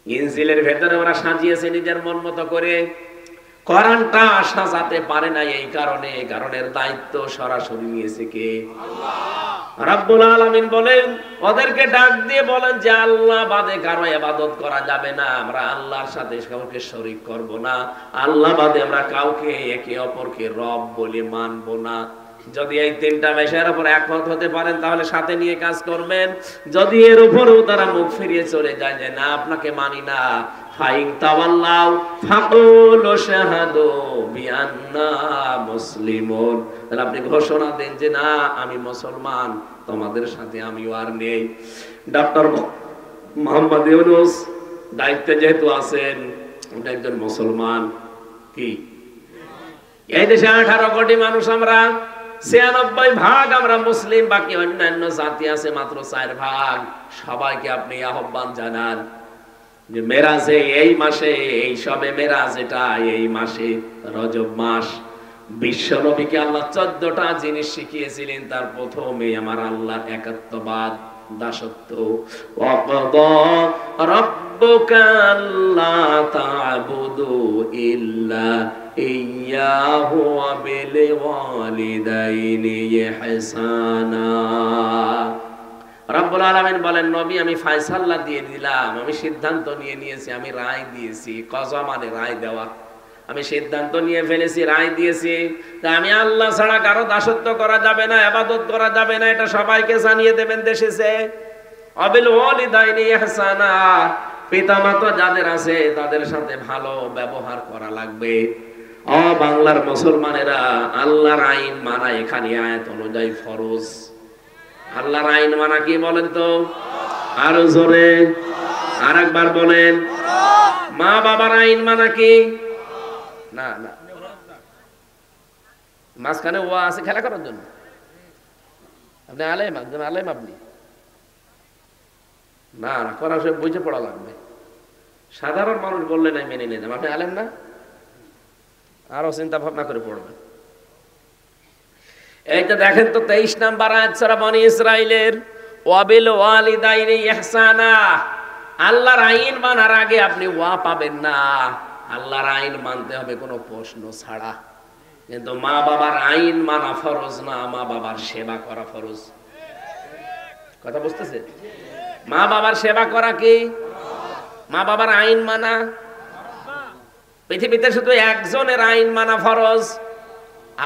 ইনজিলের ভেতরে ওরা সাজিয়েছে নিজের মন মতো করে। কোরআনটা সাজাতে পারে না, এই কারণে কারণের দায়িত্ব সরাসরি নিয়েছে কে? আল্লাহ রাব্বুল আলামিন বলেন, ওদেরকে ডাক দিয়ে বলেন যে আল্লাহ বাদে কারো ইবাদত করা যাবে না, আমরা আল্লাহর সাথে কাউকে শরীক করব না, আল্লাহ বাদে আমরা কাউকে একে অপরকে রব বলে মানব না। যদি এই তিনটা বিষয়ের উপর একমত হতে পারেন তাহলে সাথে নিয়ে কাজ করবেন। যদি এর উপরেও তারা মুখ ফিরিয়ে চলে যায় যে না আপনাকে মানি না, ফাইন তাওয়াল্লাউ ফাকুলু শাহাদু বিআন্না মুসলিমুন, তাহলে আপনি ঘোষণা দেন যে না আমি মুসলমান, তোমাদের সাথে আমিও আর নেই। ডক্টর মোহাম্মদ ইউনূস দায়িত্বে যেহেতু আছেন, উনি একজন মুসলমান। কি এই দেশে 18 কোটি মানুষ, আমরা 96% আমরা মুসলিম, বাকি অন্যান্য জাতি আছে মাত্র 4%। সবাইকে আপনি আহ্বান জানান যে মেরাজে এই মাসে, এই সবে মেরাজ, এটা এই মাসে রজব মাস, বিশ্ব নবীকে আল্লাহ 14টা জিনিস শিখিয়েছিলেন। তার প্রথমে আমার আল্লাহর একাত্মবাদ, দাসত্ব। ওয়াকাদা রাব্বুকা আল্লা তা'বুদু ইল্লা ইয়াহু ওয়া বিল ওয়ালিদাইনি ইহসানা। রব্বুল আলামিন বলেন, নবী আমি ফয়সালা দিয়ে দিলাম, আমি সিদ্ধান্ত নিয়ে নিয়েছি, আমি রায় দিয়েছি। কযা মানে রায় দেওয়া, আমি সিদ্ধান্ত নিয়ে ফেলেছি, রায় দিয়েছি। তা আমি আল্লাহ ছাড়া কারো দাসত্ব করা যাবে না, ইবাদত করা যাবে না, এটা সবাইকে জানিয়ে দেবেন দেশেছে। আবিল ওয়ালিদাইনি ইহসানা, পিতামাতা যাদের আছে তাদের সাথে ভালো ব্যবহার করা লাগবে। ও বাংলার মুসলমানেরা, আল্লাহর আইন মানা এখানে আয়াত অনুযায়ী ফরজ। আল্লাহর আইন মানা কি বলেন তো? আরো জোরে আরেকবার বলেন। মা বাবার আইন মানা কি? না না, মাঝখানে ওয়া আছে খেলা করার জন্য। আপনি আলেম, একজন আলেম আপনি, না না করা সব বুঝে পড়া লাগবে। সাধারণ মানুষ বললে নাই মেনে নিয়ে যাবেন, আপনি আলেম না, আরো চিন্তা ভাবনা করে পড়বেন। এইটা দেখেন তো 23 নাম্বার আয়াত সূরা বনী ইসরাইলের, ওয়াবিল ওয়ালিদাইনি ইহসানা। আল্লাহর আইন মানার আগে আপনি ওয়া পাবেন না, আল্লাহর আইন মানতে হবে কোনো প্রশ্ন ছাড়া। কিন্তু মা বাবার আইন মানা ফরজ না, মা বাবার সেবা করা ফরজ। কথা বুঝতেছে? মা বাবার সেবা করা কি? মা বাবার আইন মানা। পৃথিবীতে শুধু একজনের আইন মানা ফরজ,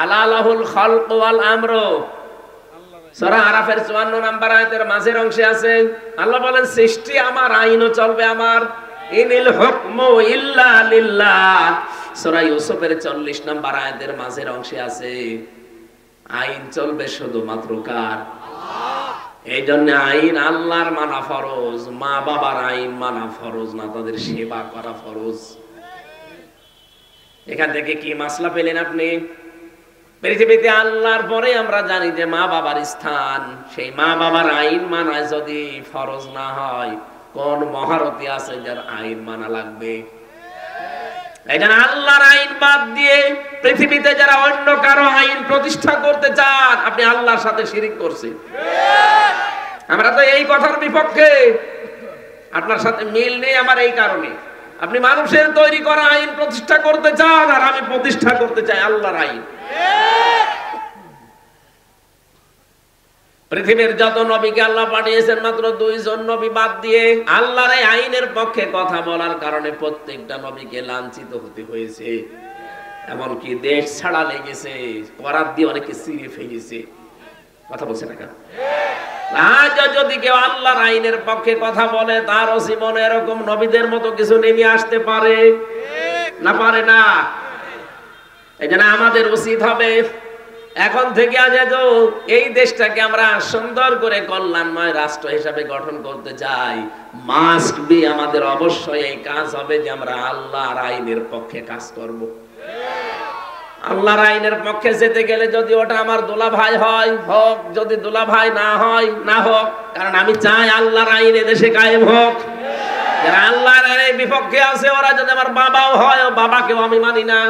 আলালাহুল খালক ওয়াল আমর। সূরা আরাফের 54 নাম্বার আয়াতের মাঝের অংশে আছে, আল্লাহ বলেন সৃষ্টি আমার, আইনও চলবে আমার। ইনিল হুকমু ইল্লা লিল্লাহ। সূরা ইউসুফের 40 নাম্বার আয়াতের মাঝের অংশে আছে, আইন চলবে শুধুমাত্র কার? আল্লাহ। এই জন্য আইন আল্লাহর মানা ফরজ, মা বাবার আইন মানা ফরজ না, তাদের সেবা করা ফরজ। এখান থেকে কি মাসলা পেলেন আপনি? পৃথিবীতে আল্লাহর পরে আমরা জানি যে মা বাবার স্থান, সেই মা বাবার আইন মানা যদি ফরজ না হয়, কোন মহারতি আছে যার আইন মানা লাগবে? এই জন্য আল্লাহর আইন বাদ দিয়ে পৃথিবীতে যারা অন্য কারো আইন প্রতিষ্ঠা করতে চান, আপনি আল্লাহর সাথে শিরিক করছেন। আমরা তো এই কথার বিপক্ষে, আপনার সাথে মিল নেই আমার এই কারণে। আপনি মানুষের তৈরি করা আইন প্রতিষ্ঠা করতে চান, আর আমি প্রতিষ্ঠা করতে চাই আল্লাহর আইন। পৃথিবীর যত নবীকে আল্লাহ পাঠিয়েছেন, মাত্র 2 জন নবী বাদ দিয়ে আল্লাহর এই আইনের পক্ষে কথা বলার কারণে প্রত্যেকটা নবীকে লাঞ্ছিত হতে হয়েছে। এমনকি দেশ ছাড়া লেগেছে, করাত দিয়ে অনেকে ছিঁড়ে ফেলেছে। কথা বলছে না কেন? আজ যদি কেউ আল্লাহর আইনের পক্ষে কথা বলে, তারও জীবনে এরকম নবীদের মতো কিছু নেমে আসতে পারে না? পারে না? এই জন্য আমাদের উচিত হবে এখন থেকে আজ এই দেশটাকে আমরা সুন্দর করে কল্যাণময় রাষ্ট্র হিসাবে গঠন করতে চাই, মাস্ট বি আমাদের অবশ্যই এই কাজ হবে যে আমরা আল্লাহর আইনের পক্ষে কাজ করব। আল্লাহর আইনের পক্ষে যেতে গেলে যদি ওটা আমার দুলা ভাই হয় হোক, যদি দুলা ভাই না হয় না হোক, কারণ আমি চাই আল্লাহর আইন এদেশে কায়েম হোক। যারা আল্লাহর আইনের বিপক্ষে আছে, ওরা যদি আমার বাবাও হয়, ও বাবাকেও আমি মানি না।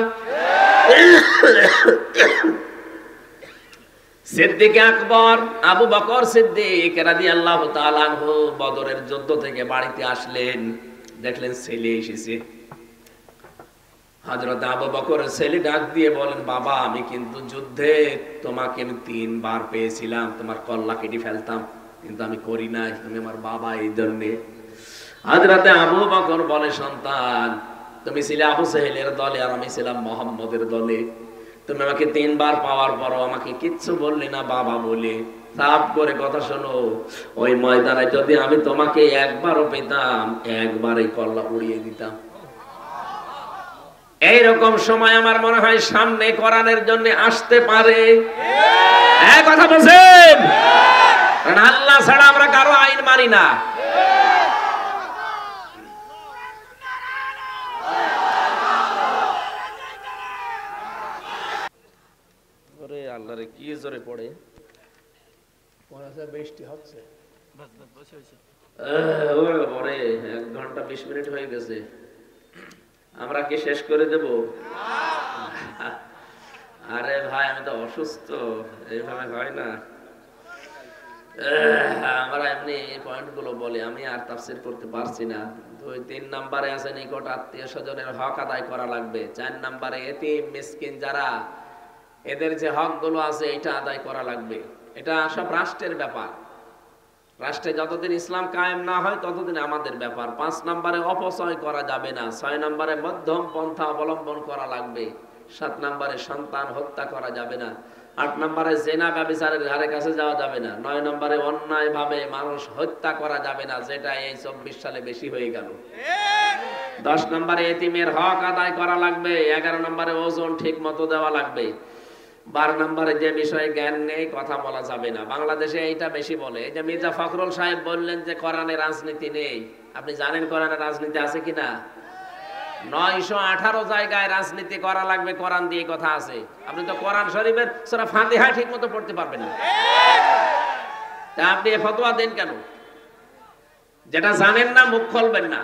সিদ্দিক আকবর আবু বকর সিদ্দিক রাদিয়াল্লাহু তাআলা আনহু বদরের যুদ্ধ থেকে বাড়িতে আসলেন, দেখলেন ছেলে এসেছে। হযরত আবু বকরের ছেলে ডাক দিয়ে বলেন, বাবা আমি কিন্তু যুদ্ধে তোমাকে আমি 3 বার পেয়েছিলাম, তোমার কল্লা কেটে ফেলতাম, কিন্তু আমি করি নাই, তুমি আমার বাবা, এই জন্যে। হযরত আবু বকর বলে, সন্তান তুমি ছিলে আবু সেহেলের দলে আর আমি ছিলাম মুহাম্মদের দলে, তুমি আমাকে 3 বার পাওয়ার পরও আমাকে কিচ্ছু বললে না বাবা বলে। সাফ করে কথা শোনো, ওই ময়দানে যদি আমি তোমাকে একবারও পেতাম, একবারই কল্লা উড়িয়ে দিতাম। এইরকম সময় আমার মনে হয় সামনে কোরআনের জন্য আসতে পারে। এক কথা বলছেন, কারণ আল্লাহ ছাড়া আমরা কারো আইন মানি না। আল্লাহরে কি জোরে পড়ে, বৃষ্টি হচ্ছে। 1 ঘন্টা 20 মিনিট হয়ে গেছে, আমরা কি শেষ করে দেব? আরে ভাই আমি তো অসুস্থ, এইভাবে হয় না। আমরা এমনি পয়েন্ট গুলো বলি, আমি আর তাফসীর করতে পারছি না। 2-3 নম্বরে আছে নিকট আত্মীয় স্বজনের হক আদায় করা লাগবে। 4 নম্বরে এতিম মিসকিন যারা, এদের যে হক গুলো আছে এটা আদায় করা লাগবে। এটা সব রাষ্ট্রের ব্যাপার, রাষ্ট্রে যতদিন ইসলাম কায়েম না হয় ততদিন আমাদের ব্যাপার। 5 নম্বরে অপচয় করা যাবে না। 6 নম্বরে মধ্যম পন্থা অবলম্বন করা লাগবে। 7 নম্বরে সন্তান হত্যা করা যাবে না। 8 নম্বরে জেনা ব্যভিচারের ধারে কাছে যাওয়া যাবে না। 9 নম্বরে অন্যায় ভাবে মানুষ হত্যা করা যাবে না, যেটা এই 24 সালে বেশি হয়ে গেল। 10 নম্বরে এতিমের হক আদায় করা লাগবে। 11 নম্বরে ওজন ঠিক মতো দেওয়া লাগবে। 12 নম্বরে যে বিষয়ে জ্ঞান নেই কথা বলা যাবে না। বাংলাদেশে এইটা বেশি বলে। এই যে মির্জা ফখরুল সাহেব বললেন যে কোরআনে রাজনীতি নেই, আপনি জানেন কোরআনে রাজনীতি আছে কিনা? 918 জায়গায় রাজনীতি করা লাগবে কোরআন দিয়ে কথা আছে। আপনি তো কোরআন শরীফের সূরা ফাতিহা ঠিক মতো পড়তে পারবেন না, তা আপনি এই ফতোয়া দেন কেন? যেটা জানেন না মুখ খুলবেন না।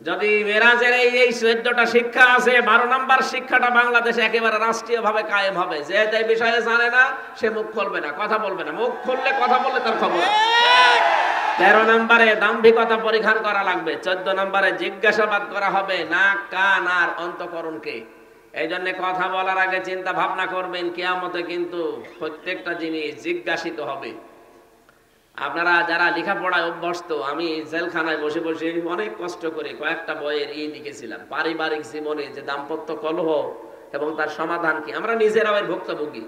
যদি মেরাজের এই 14টা শিক্ষা আছে, 12 নম্বর শিক্ষাটা বাংলাদেশে একেবারে রাষ্ট্রীয়ভাবে কায়েম হবে। যে এই বিষয়ে জানে না সে মুখ খুলবে না, কথা বলবে না। মুখ খুললে কথা বললে তার খবর। 13 নম্বরে দাম্ভিকতা পরিহার করা লাগবে। 14 নম্বরে জিজ্ঞাসাবাদ করা হবে নাক, কান আর অন্তঃকরণকে। এই জন্য কথা বলার আগে চিন্তা ভাবনা করবেন, কিয়ামতে কিন্তু প্রত্যেকটা জিনিস জিজ্ঞাসিত হবে। আপনারা যারা লেখাপড়ায় অভ্যস্ত, আমি জেলখানায় বসে বসে অনেক কষ্ট করে কয়েকটা বইয়ের লিখেছিলাম, পারিবারিক জীবনে যে দাম্পত্য কলহ এবং তার সমাধান কি। আমরা নিজেরাও এর ভুক্তভোগী,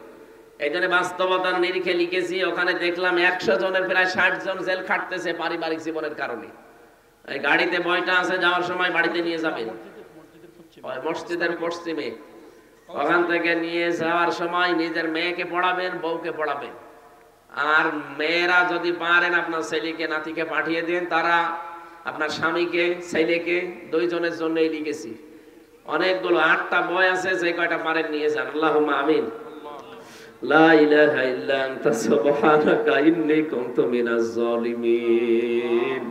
এই জন্য বাস্তবতার নিরিখে লিখেছি। ওখানে দেখলাম 100 জনের প্রায় 60 জন জেল খাটতেছে পারিবারিক জীবনের কারণে। এই গাড়িতে বইটা আছে, যাওয়ার সময় বাড়িতে নিয়ে যাবেন, মসজিদের পশ্চিমে। ওখান থেকে নিয়ে যাওয়ার সময় নিজের মেয়েকে পড়াবেন, বউকে পড়াবেন। আর মেয়েরা যদি পারেন আপনার ছেলেকে নাতিকে পাঠিয়ে দেন, তারা আপনার স্বামীকে ছেলেকে 2 জনের জন্যই লিখেছি। অনেকগুলো 8টা বই আছে, যে কয়টা পারেন নিয়ে যান। আল্লাহুম্মা আমিন। লা ইলাহা ইল্লা আনতা সুবহানাকা ইন্নী কুনতু মিনাজ জালিমিন।